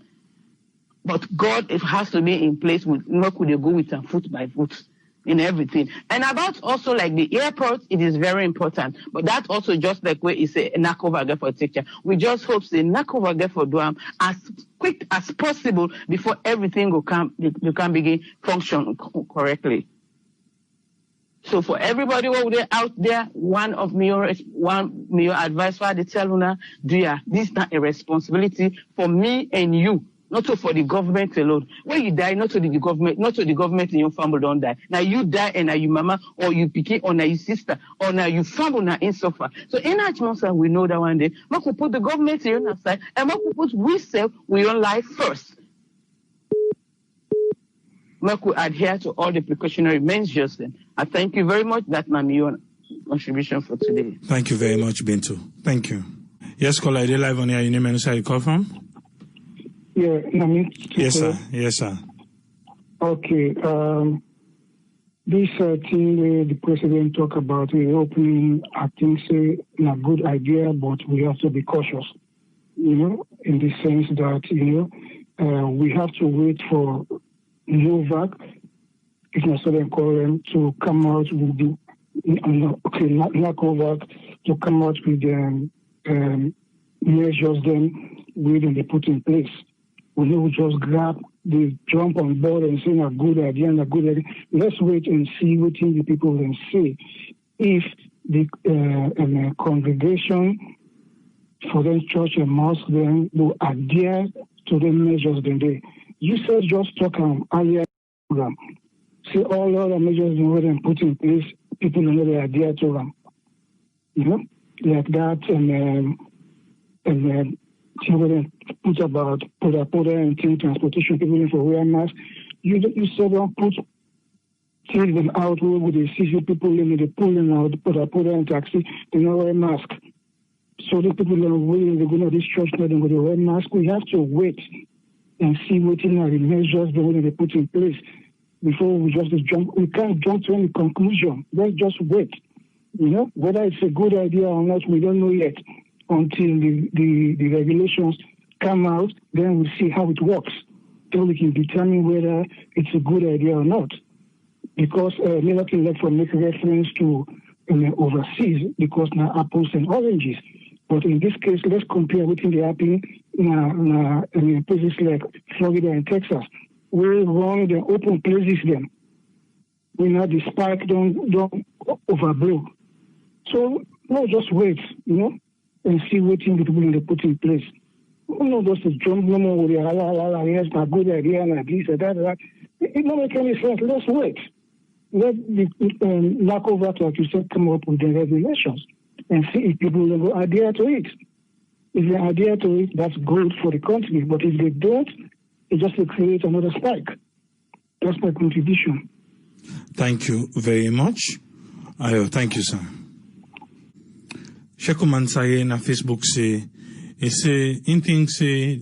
But God, it has to be in place with not could they go with them foot by foot in everything. And about also like the airport, it is very important. But that also just like where it's a NACOVAC get for teacher. We just hope the NACOVAC get for do as quick as possible before everything will come, you can begin function correctly. So for everybody out there, one advice for the tell you, this is not a responsibility for me and you, not for the government alone. When you die, not to the government in your family don't die. Now you die and now you mama or you pick or now your sister or now you family now in suffer. So in that moment we know that one day, we could put the government in your side and we could put we self with your life first. We could adhere to all the precautionary measures then. I thank you very much. That's my contribution for today. Thank you very much, Bintu. Thank you. Yes, caller, are you live on your name and where you call from? Yeah, yes, sir. Yes, sir. Okay. This thing where the president talk about reopening, I think say a good idea, but we have to be cautious. You know, in the sense that we have to wait for Novak, if not so they call them, to come out with the NACOVAC to come out with the measures then waiting they put in place. We will just jump on board and say a good idea and a good idea. Let's wait and see what the people then say. If the congregation for the church and mosque then will adhere to the measures then they. You said just talk earlier program. See all other measures they were put in place, people know they adhere to them. You know, like that and put about and transportation people in for wear masks. You said don't take them out with the CC people in the pulling out put and taxi, they don't wear mask. So the people are willing to go to this church now, they wear mask. We have to wait and see what are the measures they put in place before we just jump. We can't jump to any conclusion. Let's just wait. You know, whether it's a good idea or not, we don't know yet. Until the regulations come out, then we'll see how it works. Then we can determine whether it's a good idea or not. Because never can let for make reference to overseas, because now apples and oranges. But in this case, let's compare what is happening in places like Florida and Texas. We run the open places then. We know the spike don't overblow. So no, just wait, you know, and see what things they put in place. No, just to jump no more with yes, my good idea and this and that. It don't make any sense. Let's wait. Let the lack of that, like you said, come up with the regulations and see if people will adhere to it. If they adhere to it, that's good for the country. But if they don't, it just will create another spike. That's my contribution. Thank you very much. Thank you, sir. Shekuman Saye na Facebook say, he say, in things say,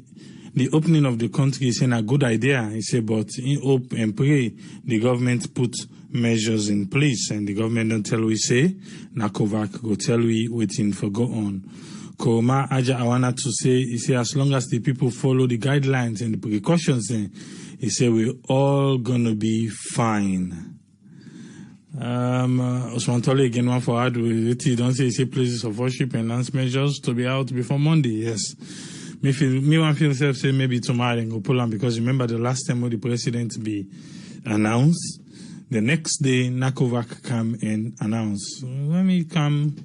the opening of the country is a good idea. He say, but in hope and pray, the government put measures in place, and the government don't tell we say, Nakovac go tell we waiting for go on. Koroma Aja Awana to say, he say, as long as the people follow the guidelines and the precautions, then he say, we're all gonna be fine. Osman Tole again, one for hard with it. Don't say places of worship and enhanced measures to be out before Monday. Yes. Me one feel self say maybe tomorrow and go pull on, because remember the last time when the president be announced, the next day Nakovac come and announce. Let me come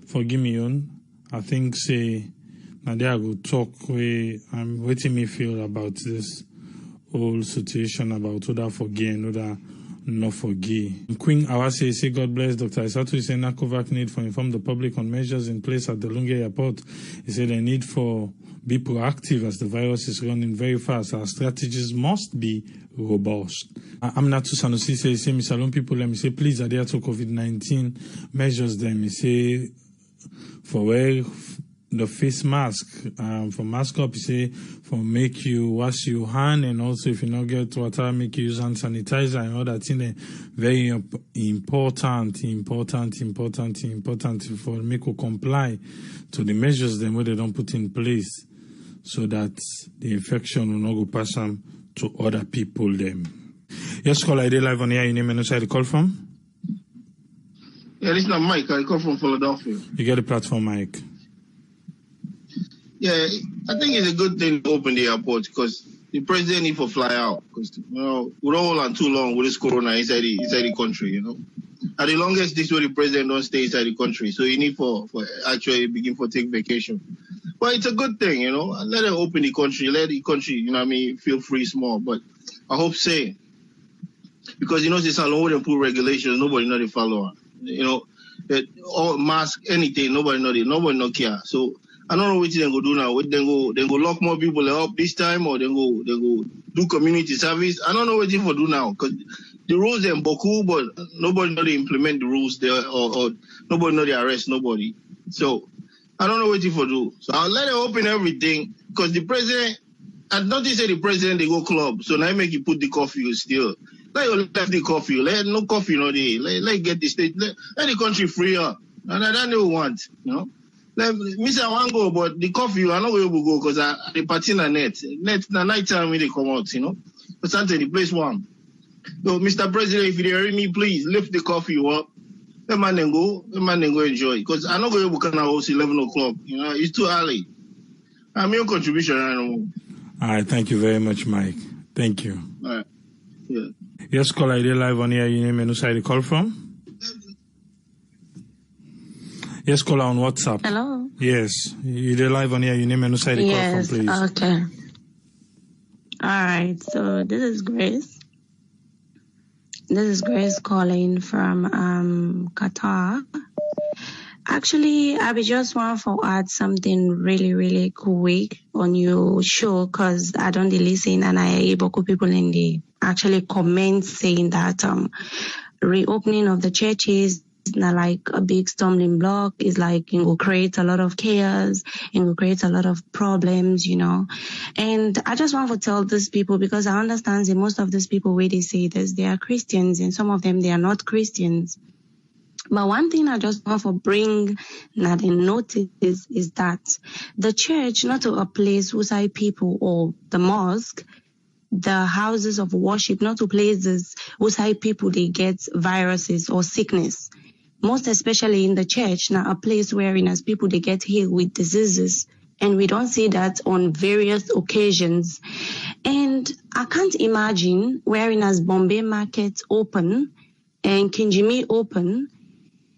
forgive me on. I think say Nadia I go talk where I'm waiting me feel about this whole situation about whether forgive and whether not forgive. Queen Awase say God bless Dr. Isatu. He said Nakovac need for inform the public on measures in place at the Lungi airport. He said they need for be proactive as the virus is running very fast. Our strategies must be robust. Amnatu Sanusi say me salon people let me say please adhere to COVID-19 measures them. He say for wear the face mask, for mask up, he say for make you wash your hand, and also if you not get water, make you use hand sanitizer and all that thing. Very important for make you comply to the measures them where they don't put in place, so that the infection will not go pass them to other people them. Yes, call ID live on here. Your name and where you call from? Yeah, this is Mike. I call from Philadelphia. You get the platform, Mike. Yeah, I think it's a good thing to open the airport, because the president need to fly out, because we don't hold on too long with this corona inside the country, you know. At the longest, this way the president don't stay inside the country, so you need for actually begin for take vacation. But it's a good thing, you know. Let it open the country, let the country, you know what I mean, feel free small. But I hope say, because you know this alone wouldn't put regulations, nobody know they follow. You know, that all mask anything, nobody no care. So I don't know what they go do now. They go lock more people up this time, or they go do community service. I don't know what they for do now, because the rules are boku, but nobody know they implement the rules there, or nobody know they arrest nobody. So I don't know what they for do. So I'll let it open everything, because the president, I noticed say the president they go club, so now I make you put the curfew still. Let you left the curfew. Let no curfew no day. Let get the state. Let the country free up. And I don't want, you know. Mister I want go, but the curfew I not going to go, because the party na net na night time when they come out, you know. But something the place one. So Mr. President, if you hear me, please lift the curfew up. Let man then go enjoy. Because I not going to come out 11 o'clock. You know, it's too early. I'm your contribution. I don't know. All right, thank you very much, Mike. Thank you. All right. Yeah. Yes, call ID live on here. Your name and where you call from? Yes, call on WhatsApp. Hello. Yes, you're live on here. Your name and where you call from, please. Okay. All right, so this is Grace. This is Grace calling from Qatar. Actually, I just want to add something really, really quick on your show because I don't listen and I able people in the actually comments saying that reopening of the churches not like a big stumbling block. Is like it will create a lot of chaos, it will create a lot of problems, you know. And I just want to tell these people, because I understand that most of these people where they say this, they are Christians, and some of them they are not Christians. But one thing I just want to bring that in notice is that the church, not a place where people, or the mosque, the houses of worship, not to places where people they get viruses or sickness. Most especially in the church, now a place wherein as people they get healed with diseases, and we don't see that on various occasions. And I can't imagine wherein as Bombay Market open and Kinjimi open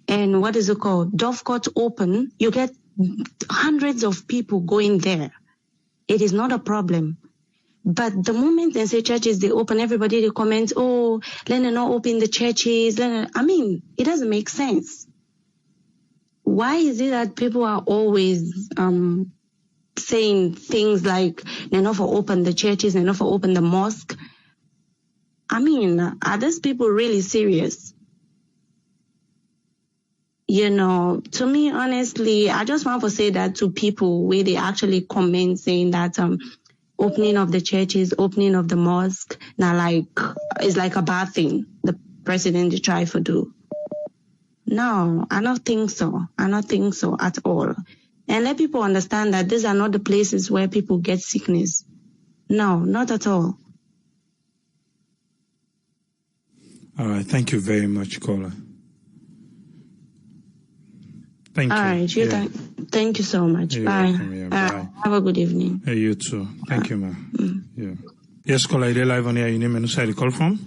and what is it called, Dovecourt open, you get hundreds of people going there. It is not a problem. But the moment they say churches, they open, everybody, they comment, oh, let them not open the churches. I mean, it doesn't make sense. Why is it that people are always saying things like they're not for open the churches, they're not for open the mosque? I mean, are these people really serious? You know, to me, honestly, I just want to say that to people where they actually comment saying that opening of the churches, opening of the mosque, now like is like a bad thing the president try to do. No, I don't think so. I don't think so at all. And let people understand that these are not the places where people get sickness. No, not at all. All right. Thank you very much, caller. Thank all you. Right, you yeah. Thank you so much. You're Bye. welcome, yeah. Bye. Have a good evening. Hey, you too. Thank you, ma'am. Yeah. Yes, caller, you're live on here. Your name and who you call from?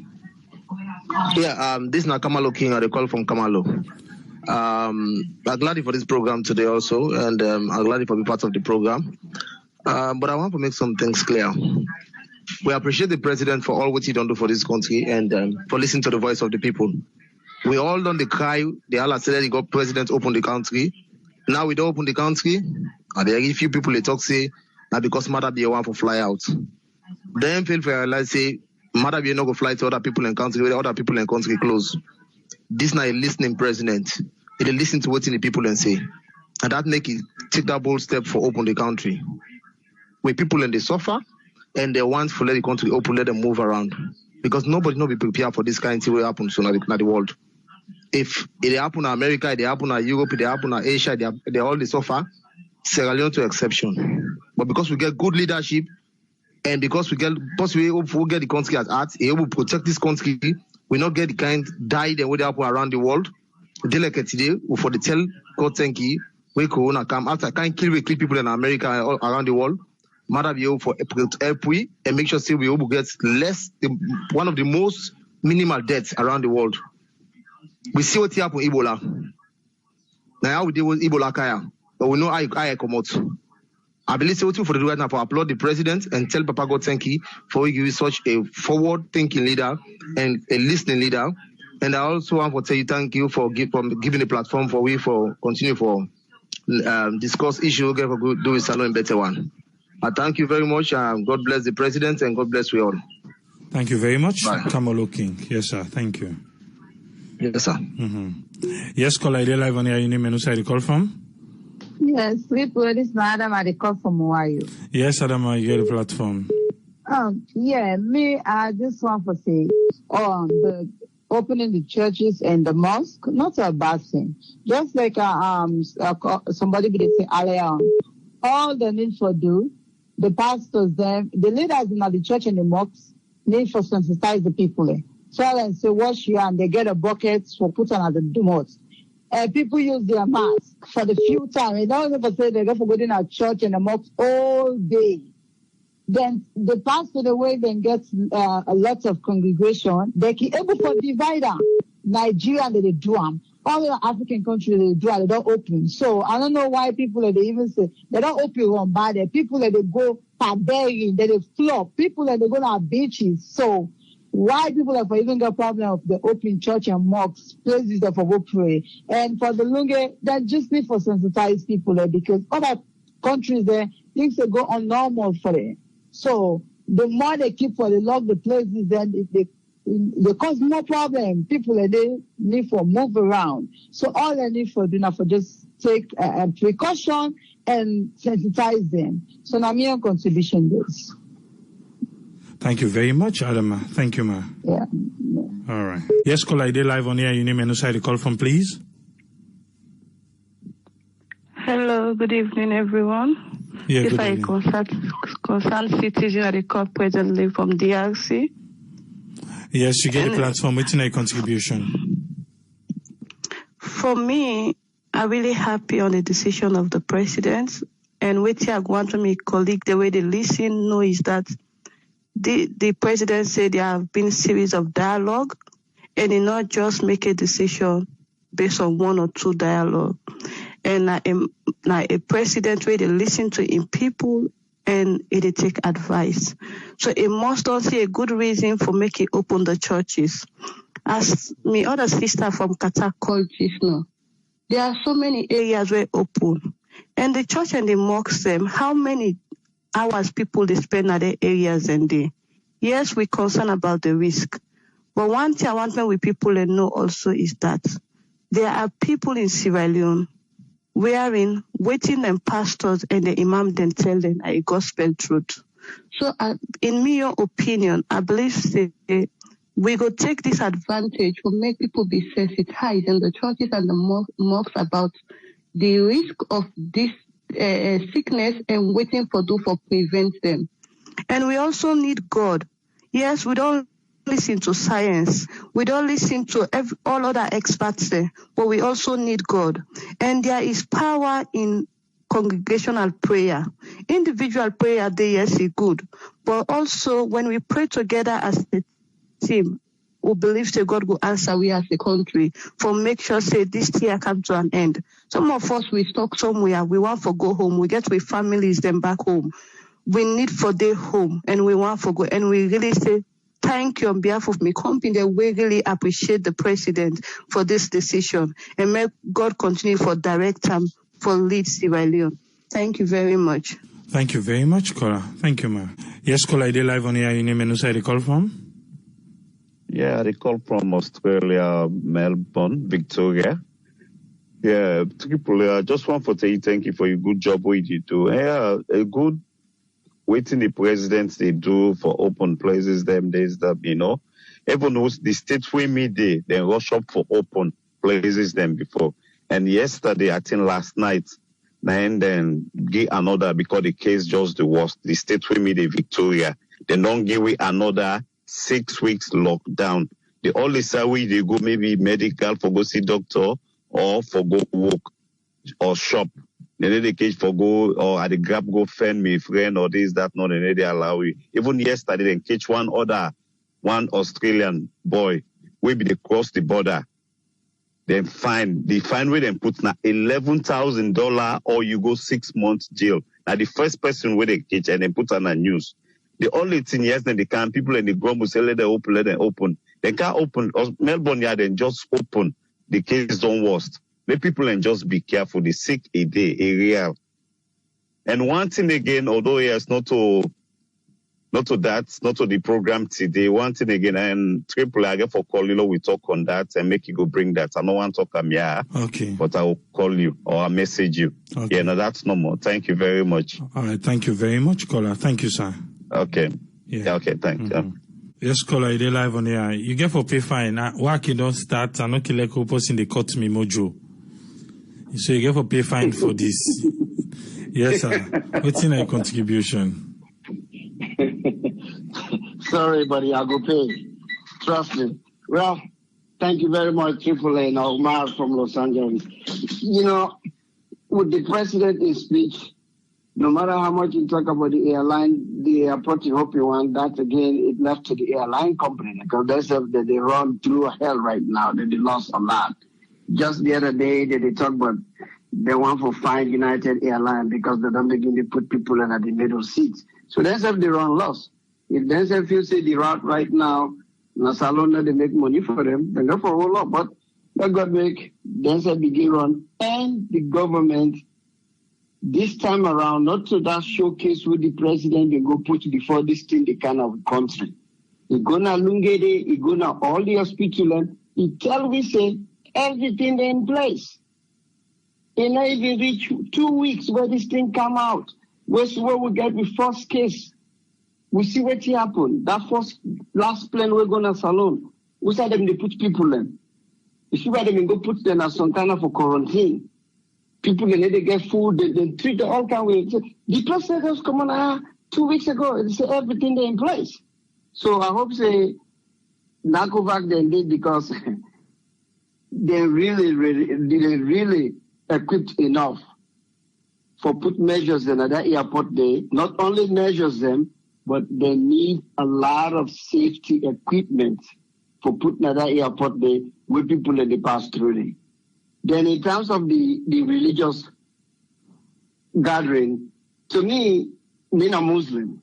Yeah, this is Kamalo King. I call from Kamalo. I'm glad for this program today also, and I'm glad for being part of the program. But I want to make some things clear. We appreciate the president for all what he done do for this country and for listening to the voice of the people. We all done the cry. The Allah said he got president open the country. Now we don't open the country. And there are a few people they talk say that because Mother be one for fly out. Then feel for realize say Mother be not go fly to other people in country where other people in country close. This not a listening president. He listen to what the people and say. And that make it take that bold step for open the country. Where people in they suffer and they want to let the country open, let them move around. Because nobody will be prepared for this kind of thing will happen soon in the world. If it happen in America, it happen in Europe, it happen in Asia, they all they suffer, Sierra Leone to exception. But because we get good leadership and because we get the country at heart, able to protect this country, we not get the kind die that would happen around the world. They like today, for the tell God thank you, where Corona come after can't kill people in America around the world. Matter be able for help we and make sure say we able to get one of the most minimal deaths around the world. We see what happened in Ebola. Now how we deal with Ebola kaya, but we know how I come out. I believe so too for the right now for applaud the president and tell Papa God thank you for giving such a forward-thinking leader and a listening leader. And I also want to tell you thank you for giving a platform for we for continue for discuss issue for do with Salon better one. I thank you very much. God bless the president and God bless we all. Thank you very much, Bye. Kamalo King. Yes, sir. Thank you. Yes, sir. Yes, caller, you're live on here. Your name and who you call from? Yes, this is Madam. I call from Ohio. Yes, Adam, you get the platform. I just want to say on the opening the churches and the mosque, not a bad thing. Just like somebody would say earlier on, all they need for do, the pastors, the leaders in the church and the mosques need for sensitize the people. So and say wash your hand, they get a bucket for put on at the mosque. People use their mask for the few times. They don't ever say they go for going to church and the mosque all day. Then the pastor, the way they get a lot of congregation, they can able to divide them. Nigeria, they do them. All the African countries, they do it, they don't open. So I don't know why people, they even say, they don't open one bad. People, they go start begging, then they flop. People and they go to beaches. So why people have even got problem of the open church and mosques, places that for go pray. And for the Lungi, that just need for sensitize people there because other countries there, things they go on normal for them. So the more they keep for the lock the places, then they cause more problem. People they need for move around. So all they need for do now for just take a precaution and sensitize them. So now my contribution is. Thank you very much, Adama. Thank you, ma. Yeah. All right. Yes, call ID live on air. Your name and who side you call from, please. Hello, good evening, everyone. Yeah, if good I concerned citizen at the call presently from DRC. Yes, you get the platform. What's your contribution? For me, I'm really happy on the decision of the president. And what I want to my colleague, the way they listen, know is that the president said there have been a series of dialogue and they not just make a decision based on one or two dialogue. And a president where they listen to him people and they take advice. So it must also be a good reason for making open the churches. As my other sister from Qatar called just now, there are so many areas where open. And the church and the mosques, how many hours people they spend at their areas and day. Yes, we're concerned about the risk. But one thing I want with people to know also is that there are people in Sierra Leone wherein waiting them pastors and the imam then tell them a gospel truth. So in my opinion, I believe we go take this advantage to make people be sensitized in the churches and the mosques about the risk of this sickness and waiting for prevent them. And we also need God. Yes, we don't listen to science. We don't listen to all other experts there, but we also need God. And there is power in congregational prayer. Individual prayer, yes, is good. But also when we pray together as a team, who believes that God will answer we as a country for make sure say this year come to an end. Some of us we stuck somewhere, we want to go home, we get with families then back home. We need for their home and we want to go and we really say thank you on behalf of my company. We really appreciate the president for this decision and may God continue for direct time for lead Sierra Leone. Thank you very much. Thank you very much, Kola. Thank you, ma. Yes, Kola, I did live on here. Your name and who side you call from? Yeah, I call from Australia, Melbourne, Victoria. Yeah, Triple, I just want to say thank you for your good job what you do. Yeah, a good waiting the presidents they do for open places them days that, even though the states we meet they rush up for open places them before. And yesterday, I think last night, and then give another because the case just the worst. The state we meet Victoria, they don't give we another 6 weeks lockdown. The only way they go maybe medical for go see doctor or for go work or shop. Then they cage for go or at the Grab go friend me friend or this that not and they allow you. Even yesterday they catch one Australian boy we be they cross the border. Then the fine way they put now $11,000 or you go 6 months jail. Now the first person where they catch and they put on a news. The only thing, yes, then they can, people in the grumble say, let them open. They can't open. Melbourne, yeah, then just open. The case don't worst. Let people and just be careful. The sick a day, a real. And one thing again, although yes, not to the program today. One thing again, and Triple, I get for call you, we talk on that and make you go bring that. I don't want to talk okay. But I will call you or I'll message you. Okay. Yeah, no, that's no more. Thank you very much. All right, thank you very much, Kola. Thank you, sir. Okay. Yeah, okay, thanks. Mm-hmm. Yes, Kola, you live on here. You get for pay fine. Work you don't start, and not kill like person they cut me mojo. So you get for pay fine for this. Yes, sir. What's in a contribution? Sorry, buddy, I'll go pay. Trust me. Well, thank you very much, Triple A and Omar from Los Angeles. With the president in speech, no matter how much you talk about the airline, the airport you hope you want, that again, it left to the airline company because they run through hell right now. They lost a lot. Just the other day, they talk about they want to find United Airlines because they don't begin to put people in at the middle seats. So that's if they run loss. If that's if you say the route right now, na salon they make money for them, then go for a whole lot. But that God make that's a begin run. And the government this time around, not to that showcase with the president they go put before this thing the kind of country. He go na Lungi, he go na all the hospital, he tell we say everything in place. It not even reach 2 weeks where this thing come out. Where we get the first case. We see what happened. That last plane we're going to salon. We saw them they put people in. You see why they go put them as some kind of a quarantine. People they get food, they treat them all kind of way. The president was coming out 2 weeks ago. They say everything they in place. So I hope say Nakovac they did because they really equipped enough for put measures in that airport. They not only measures them, but they need a lot of safety equipment for putting that airport there with people in the pass through. Then in terms of the religious gathering, to me a Muslim,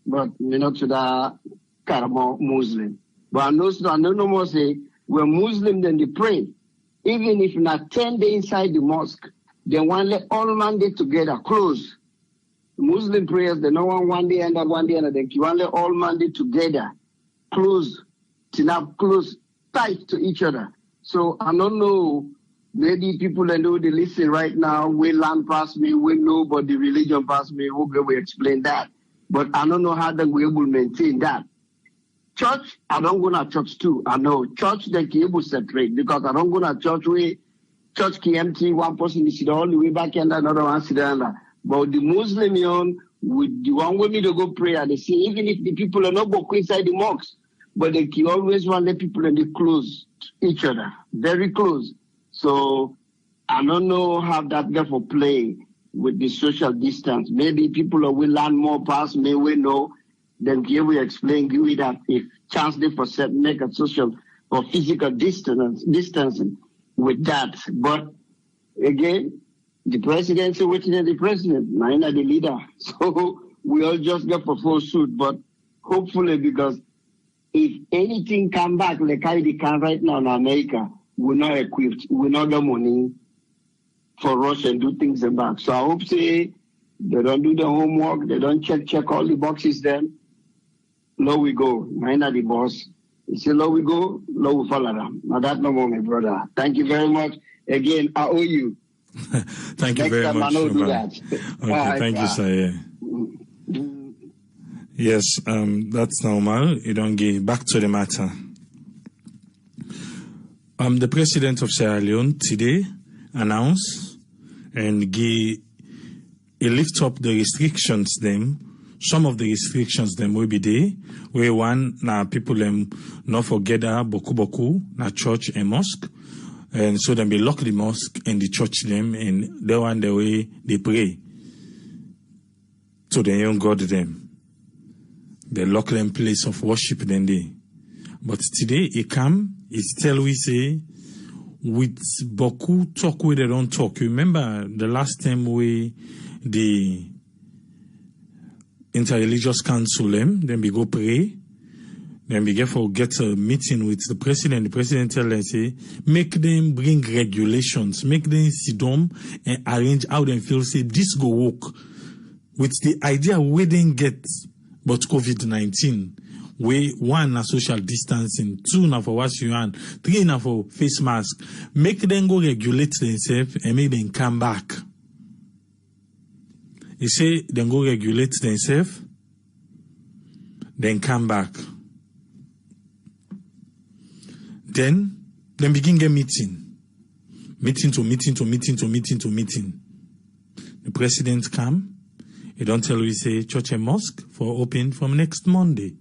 but me not to the Karamo Muslim. But I know no more say we're Muslim then they pray. Even if not 10 days inside the mosque, they want let all Monday together close. Muslim prayers, they don't want one day and that one day and then you want let all Monday together close, close tight to each other. So I don't know, maybe people that know they listen right now, we land past me, we know about the religion past me, we explain that. But I don't know how they will able to maintain that. Church, I don't go to church too. I know church they can able to separate because I don't go to church where church can empty, one person is sit all the way back and another one sit down. But the Muslim with the one with me to go pray, and they say even if the people are not go inside the mosques, but they can always want the people and they close to each other, very close. So I don't know how that therefore play with the social distance. Maybe people will learn more past, may we know. Then here we explain give it that if chance they for set make a social or physical distancing with that. But again, the presidency waiting at the president, mine are the leader. So we all just get for full suit. But hopefully because if anything come back like I can right now in America, we're not equipped, we're not got money for rush and do things back. So I hope say they don't do the homework, they don't check all the boxes then. Low we go. Mine are the boss. You say low we go, low we follow them. Now that no more, my brother. Thank you very much. Again, I owe you. Thank you very much. Do that. Okay, thank you, sir. Yeah. Yes, that's normal. You don't get back to the matter. The president of Sierra Leone today announced and give a lift up the restrictions them. Some of the restrictions them will be there. Where one na people not forget boku na church and mosque. And so then be lock the mosque and the church them and they want the way they pray. So they don't God them. They lock them place of worship then they. But today he come, he tell we say with Boku talk where they don't talk. You remember the last time we the interreligious council them, then we go pray. Then we get a meeting with the president. The president tell them, say, make them bring regulations, make them sit down and arrange how they feel, say, this go work. With the idea we didn't get but COVID-19, where one, na social distancing, two, na for wash your hand, three, na for face mask. Make them go regulate themselves and make them come back. He say, then go regulate themselves, then come back. Then begin get meeting. Meeting to meeting to meeting to meeting to meeting. The president come. He don't tell we say church and mosque for open from next Monday.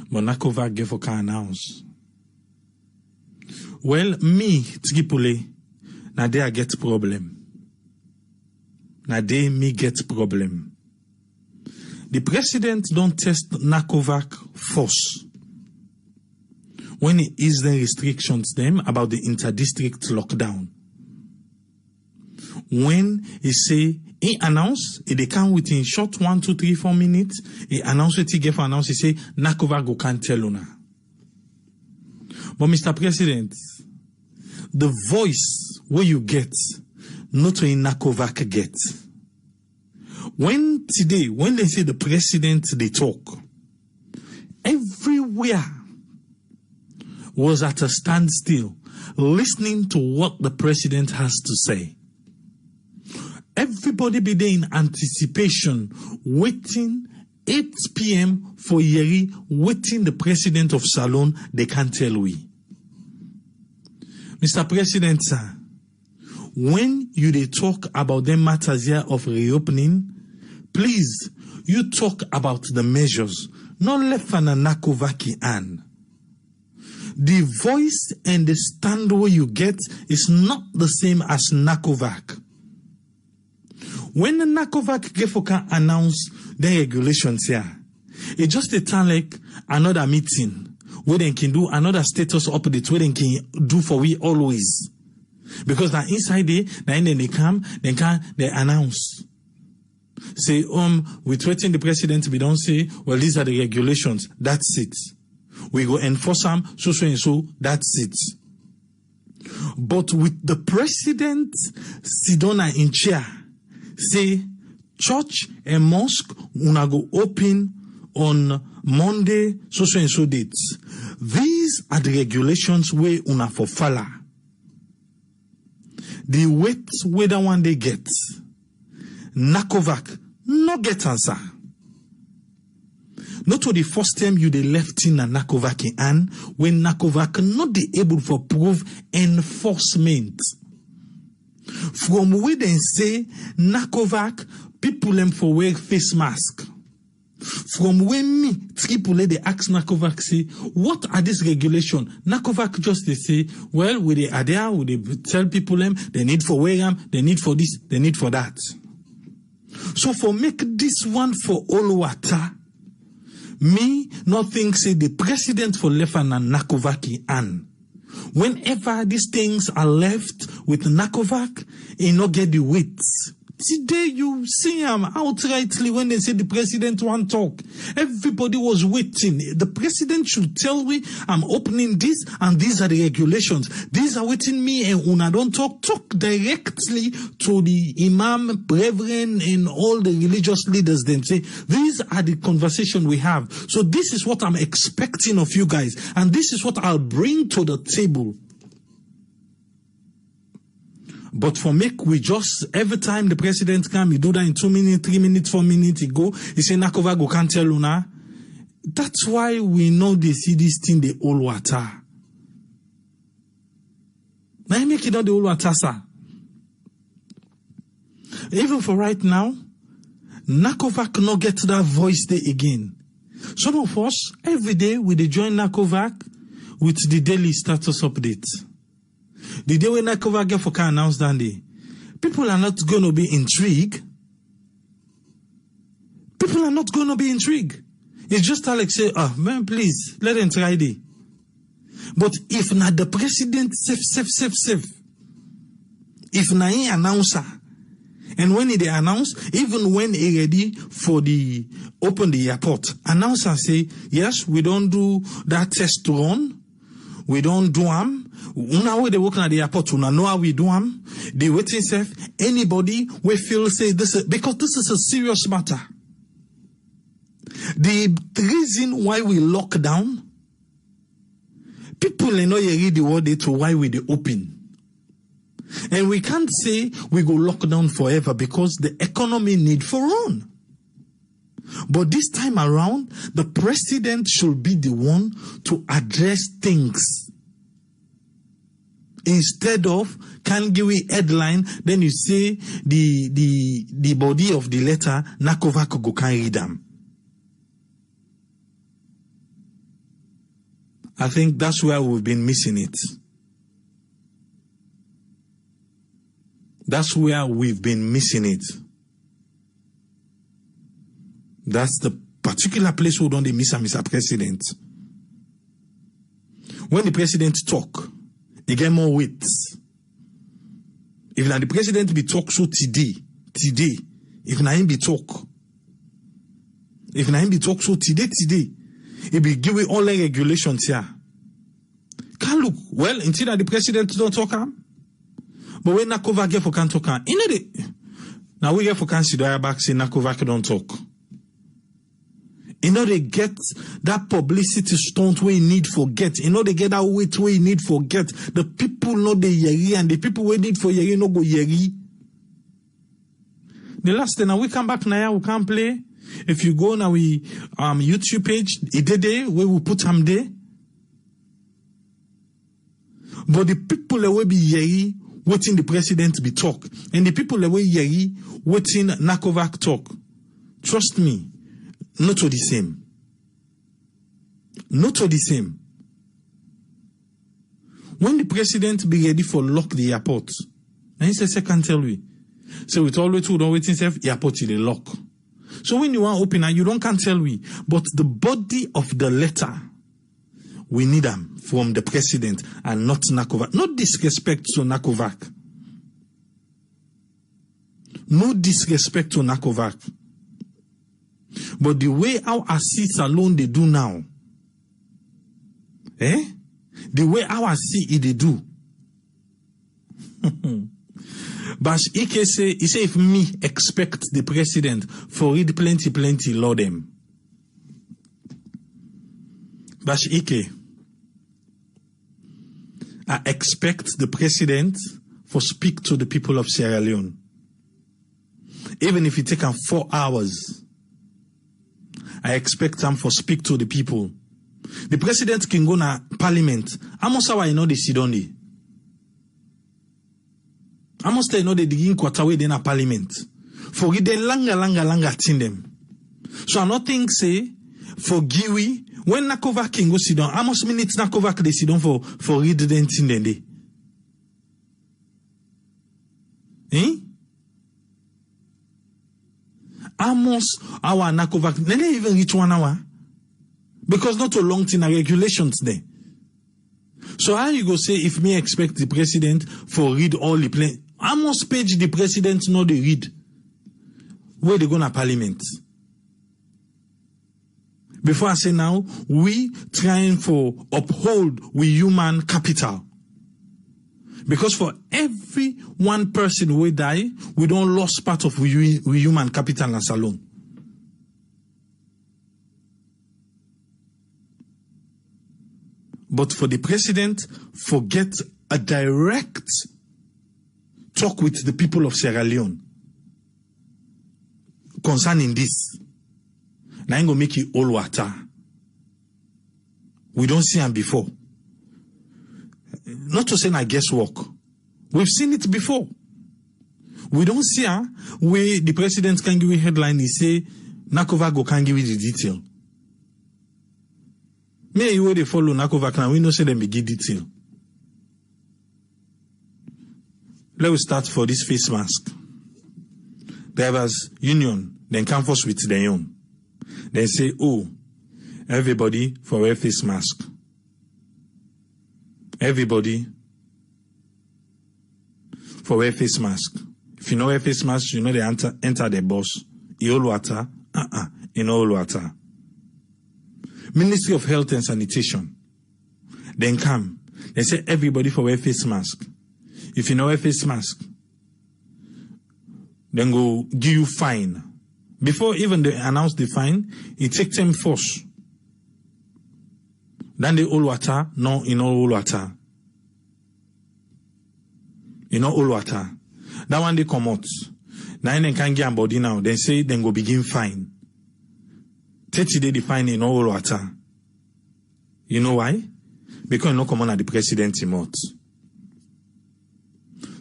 But Nakovac get for can announce. Well, me, Tigipule, na day I get problem. Na day me get problem. The president don't test Nakovac first. When he eased the restrictions them about the inter-district lockdown. When he say, he announce, they come within short 1, 2, 3, 4 minutes, he announce it, he get for announce, he say, Nakova go can't tell una. But Mr. President, the voice where you get, not in Nakovac get. When today, when they say the president, they talk, everywhere was at a standstill, listening to what the president has to say. Everybody be there in anticipation, waiting 8 p.m. for Yeri, waiting the president of Salon, they can't tell we. Mr. President, sir, when you they talk about the matters here of reopening, please, you talk about the measures, not left and Nakovaki an. The voice and the stand where you get is not the same as Nakovac. When the Nakovac Gefoka announce the regulations here, it just a time like another meeting where they can do another status update where they can do for we always. Because now inside there, then they come, they announce. Say, we're threatening the president, we don't say, well, these are the regulations, that's it. We go enforce them, so and so, that's it. But with the president Sidona in chair, say, church and mosque, una go open on Monday, so and so dates. These are the regulations where una for follow. The weight whether one they get, Nakovac no get answer. Not to the first time you they left in a Nakovac and when Nakovac not be able for prove enforcement. From where they say Nakovac, people them for wear face mask. From when me, people they ask Nakovac say, what are these regulations? Nakovac just they say, well, we they are there, we they tell people them, they need for wear them, they need for this, they need for that. So for make this one for all water, me not think say the president for left and Nakovac and whenever these things are left with Nakovac, he not get the weight. Today you see him outrightly when they say the president won't talk. Everybody was waiting. The president should tell me I'm opening this and these are the regulations. These are waiting me and una don't talk directly to the imam, brethren and all the religious leaders. Then say these are the conversation we have. So this is what I'm expecting of you guys and this is what I'll bring to the table. But for make we just, every time the president come, he do that in 2 minutes, 3 minutes, 4 minutes, he go, he say, Nakova go can't tell una. That's why we know they see this thing, the old water. Now I make it not the old water, sir. Even for right now, Nakovac cannot get to that voice there again. Some of us, every day, we join Nakovac with the daily status update. The day when Nakovac get for can announce that day, people are not going to be intrigued. People are not going to be intrigued. It's just like say, oh man, please let them try it. But if not the president safe. If not he announcer, and when they announce, even when he ready for the open the airport, announcer say, yes, we don't do that test run. We don't do them. Una way they working at the airport, una know how we do them. They waiting safe. Anybody we feel say this is, because this is a serious matter. The reason why we lock down, people know you read the word to why we they open. And we can't say we go lock down forever because the economy need for run. But this time around, the president should be the one to address things. Instead of can give a headline, then you say the body of the letter Nakovac go can read them. I think that's where we've been missing it. That's where we've been missing it. That's the particular place where don't they miss Mr. President. When the president talk, he get more weight. If now the president be talk so today, if now him be talk. If now him be talk so today, he be give we all the regulations here. Can't look, well, until that the president don't talk him. But when Nakova get for can talk him, you know the, now we get for can see the back say Nakova don't talk. You know they get that publicity stunt we need for get. You know they get that weight we need for get. The people know the yeri and the people we need for yeri no go yeri. The last thing now we come back now we can play. If you go now we YouTube page, it we will put them there. But the people that will be yeri waiting the president be talk, and the people that will yeri waiting Nakovac talk. Trust me. Not to the same. Not to the same. When the president be ready for lock the airport, and he says, I can't tell you. So with all the two don't wait himself, airport is the lock. So when you want to open, you don't can't tell me. But the body of the letter, we need them from the president and not Nakovac. No disrespect to Nakovac. No disrespect to Nakovac. But the way our assist alone they do now, the way our see it they do. But Ike say, he say if me expect the president for read plenty law them. But Ike, I expect the president for speak to the people of Sierra Leone. Even if it take him 4 hours. I expect them for speak to the people. The president can go na parliament. Almost how I know they sit on it. Almost I know they begin quarter way in a parliament. For the longer thing them. So I not think say for Giwi when Nakovac can go sit down. Almost minutes Nakovac they sit down for read the thing then day. Almost our Nakovac, they didn't even reach 1 hour. Because not a long thing, regulations there. So how you go say, if me expect the president for read all the plan, almost page the president know they read. Where they go to parliament. Before I say now, we trying for uphold we human capital. Because for every one person we die, we don't lost part of we human capital as alone. But for the president, forget a direct talk with the people of Sierra Leone concerning this. Now I'm going to make it all water. We don't see him before. Not to say I guesswork. We've seen it before. We don't see her where the president can give a headline, he say, Nakovac can give you the detail. Me, you they follow Nakovac now, we don't say them give detail. Let us start for this face mask. Drivers union, then come first with their own. They say, oh, everybody for wear face mask. Everybody for wear face mask. If you know wear face mask, you know they enter the bus. All water, in all water. Ministry of Health and Sanitation. Then come. They say everybody for wear face mask. If you know wear face mask, then go give you fine. Before even they announce the fine, it takes them first. Then the all water, no, in all water. You know all water. That one they come out. Now they can't get body now. They say then go begin fine. 30 days the fine in all water. You know why? Because you no come on at the president mouth.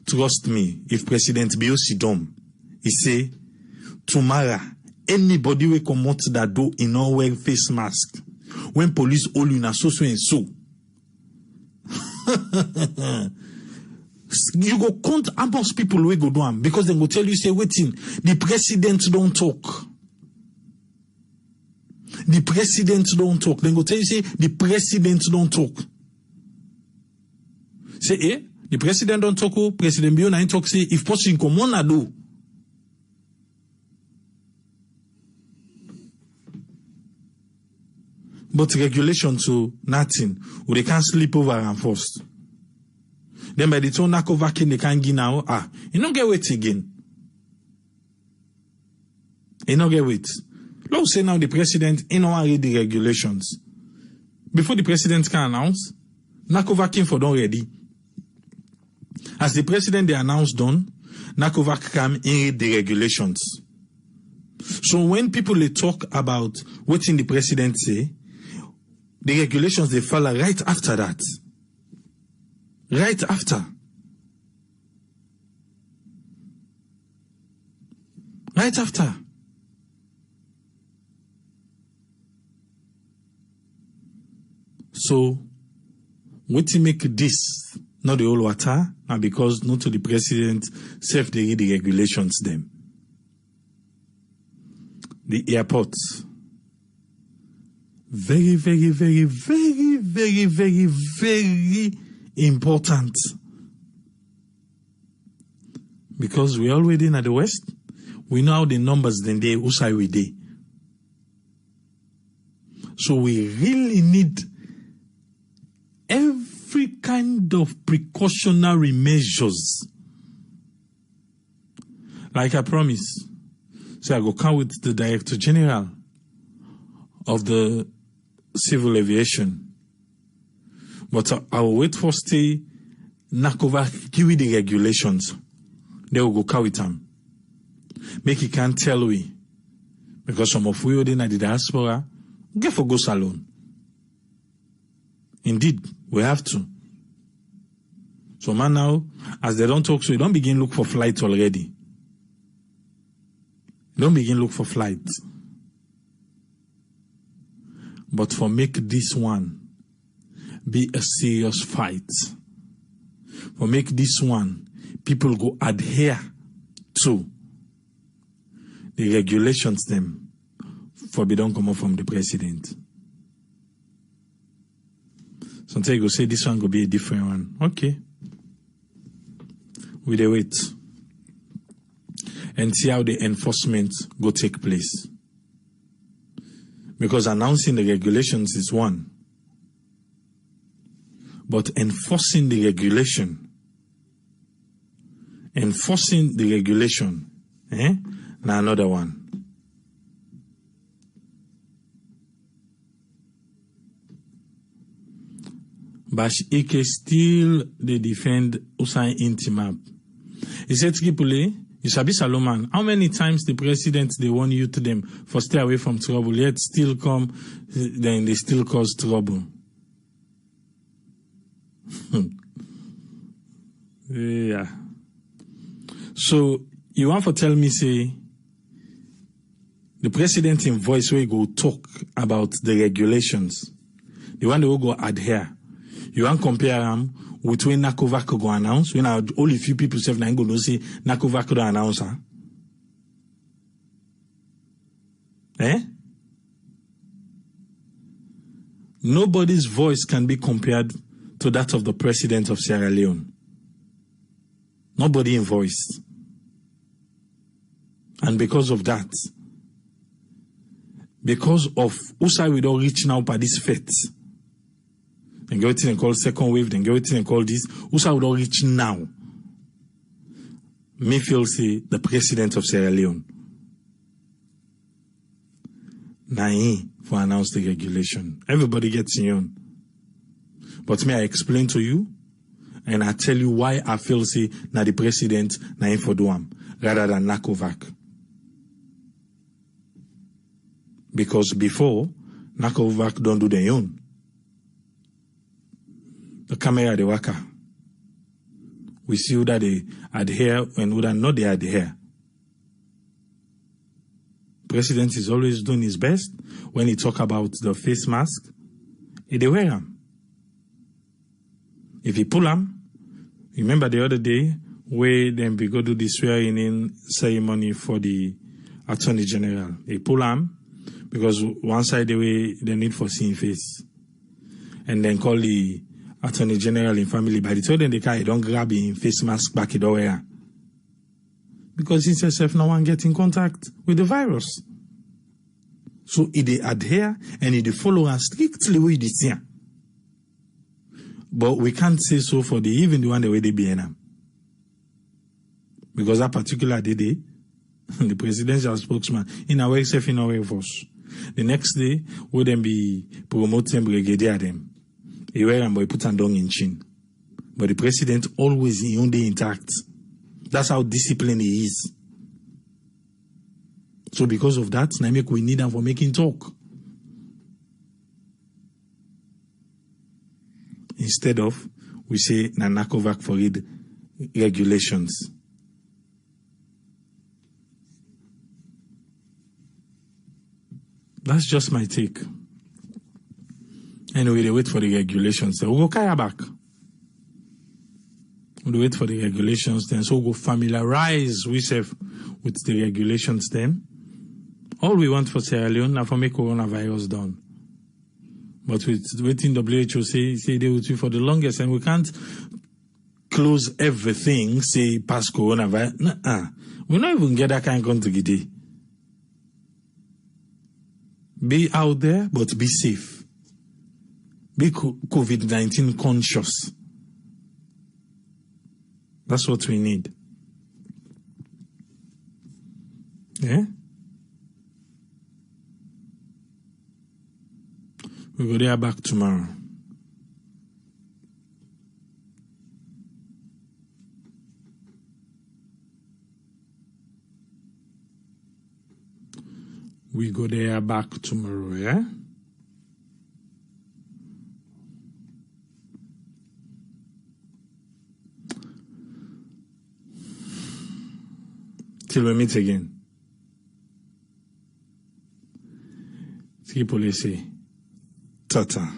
Trust me, if President Bio Sidom, he say, tomorrow, anybody will come out that door in all wear face mask. When police all you na so and so. You go count amongst people we go do because they go tell you, say, waiting, the president don't talk. The president don't talk. Then go tell you, say, the president don't talk. Say, The president don't talk, President Bio na talk say, if possible, come on na do. But regulation to nothing. Or they can't sleep over and first. Then by the time knock over they can't get now. You don't get weight again. You don't get weight. Let's say now the president in already the regulations. Before the president can announce, knock over for don't ready. As the president they announced done, knock over come in read the regulations. So when people they talk about what in the president say, the regulations, they follow right after that. Right after. Right after. So, what to make this, not the whole water, and because not to the president, self they read the regulations them. The airports. Very, very, very, very, very, very, very important. Because we already in the West, we know how the numbers then they also we day. So we really need every kind of precautionary measures. Like I promise. So I go come with the Director General of the Civil Aviation. But I will wait for stay Nakova give the regulations. They will go carry with them. Make it can't tell we. Because some of we in the diaspora get for go salon. Indeed, we have to. So man now, as they don't talk, so you don't begin look for flight already. Don't begin look for flight. But for make this one be a serious fight. For make this one, people go adhere to the regulations them for be don't come up from the president. Sometimes you go say this one go be a different one. Okay. We dey wait. And see how the enforcement go take place. Because announcing the regulations is one. But enforcing the regulation, now another one. Bash Ike still they defend Usain Intimap. He said Tripoli, Isabi Salomon, how many times the president they warn you to them for stay away from trouble, yet still come, then they still cause trouble. Yeah. So you want to tell me say the president in voice where go talk about the regulations, the one that will go adhere. You want compare them with when Nakovac go announce, when only few people say na go no say Nakovac go announce, huh? Nobody's voice can be compared to that of the president of Sierra Leone. Nobody in voice. And because of that, because of Usai we don't reach now by this fate, then get it and call second wave, then get it and call this, Usai we don't reach now. Me feel say the president of Sierra Leone. Nae for announce the regulation. Everybody gets in on. But may I explain to you, and I tell you why I feel say na the president na for doam rather than Nakovac. Because before Nakovac don't do their own. The camera they waka. We see who that they adhere and who that not they adhere. President is always doing his best when he talk about the face mask. They wear them. If he pull them, remember the other day where then we go do the swearing in ceremony for the Attorney General. They pull them because one side the way they need for seeing face, and then call the Attorney General in family, by the time they carry, don't grab him face mask back in the way. Because he himself no one get in contact with the virus. So he they adhere and he they follow strictly with this thing. But we can't say so for even the one the way they be in. Because that particular day, the presidential spokesman, in a way, safe in a way force. The next day, would then be promoting brigadier them. He wear and boy put and down in chin. But the president always in on the intact. That's how disciplined he is. So because of that, now we need them for making talk. Instead of, we say, Nanakovac for read regulations. That's just my take. Anyway, they wait for the regulations. We'll go carry back. We'll wait for the regulations then. So we'll go familiarize ourselves with the regulations then. All we want for Sierra Leone now for make coronavirus down. But with waiting WHO say they will do for the longest, and we can't close everything, say past coronavirus. We not even get that kind of country today. Be out there, but be safe. Be COVID-19 conscious. That's what we need. Yeah? We go there back tomorrow. We go there back tomorrow, yeah? Till we meet again. See police. Tata.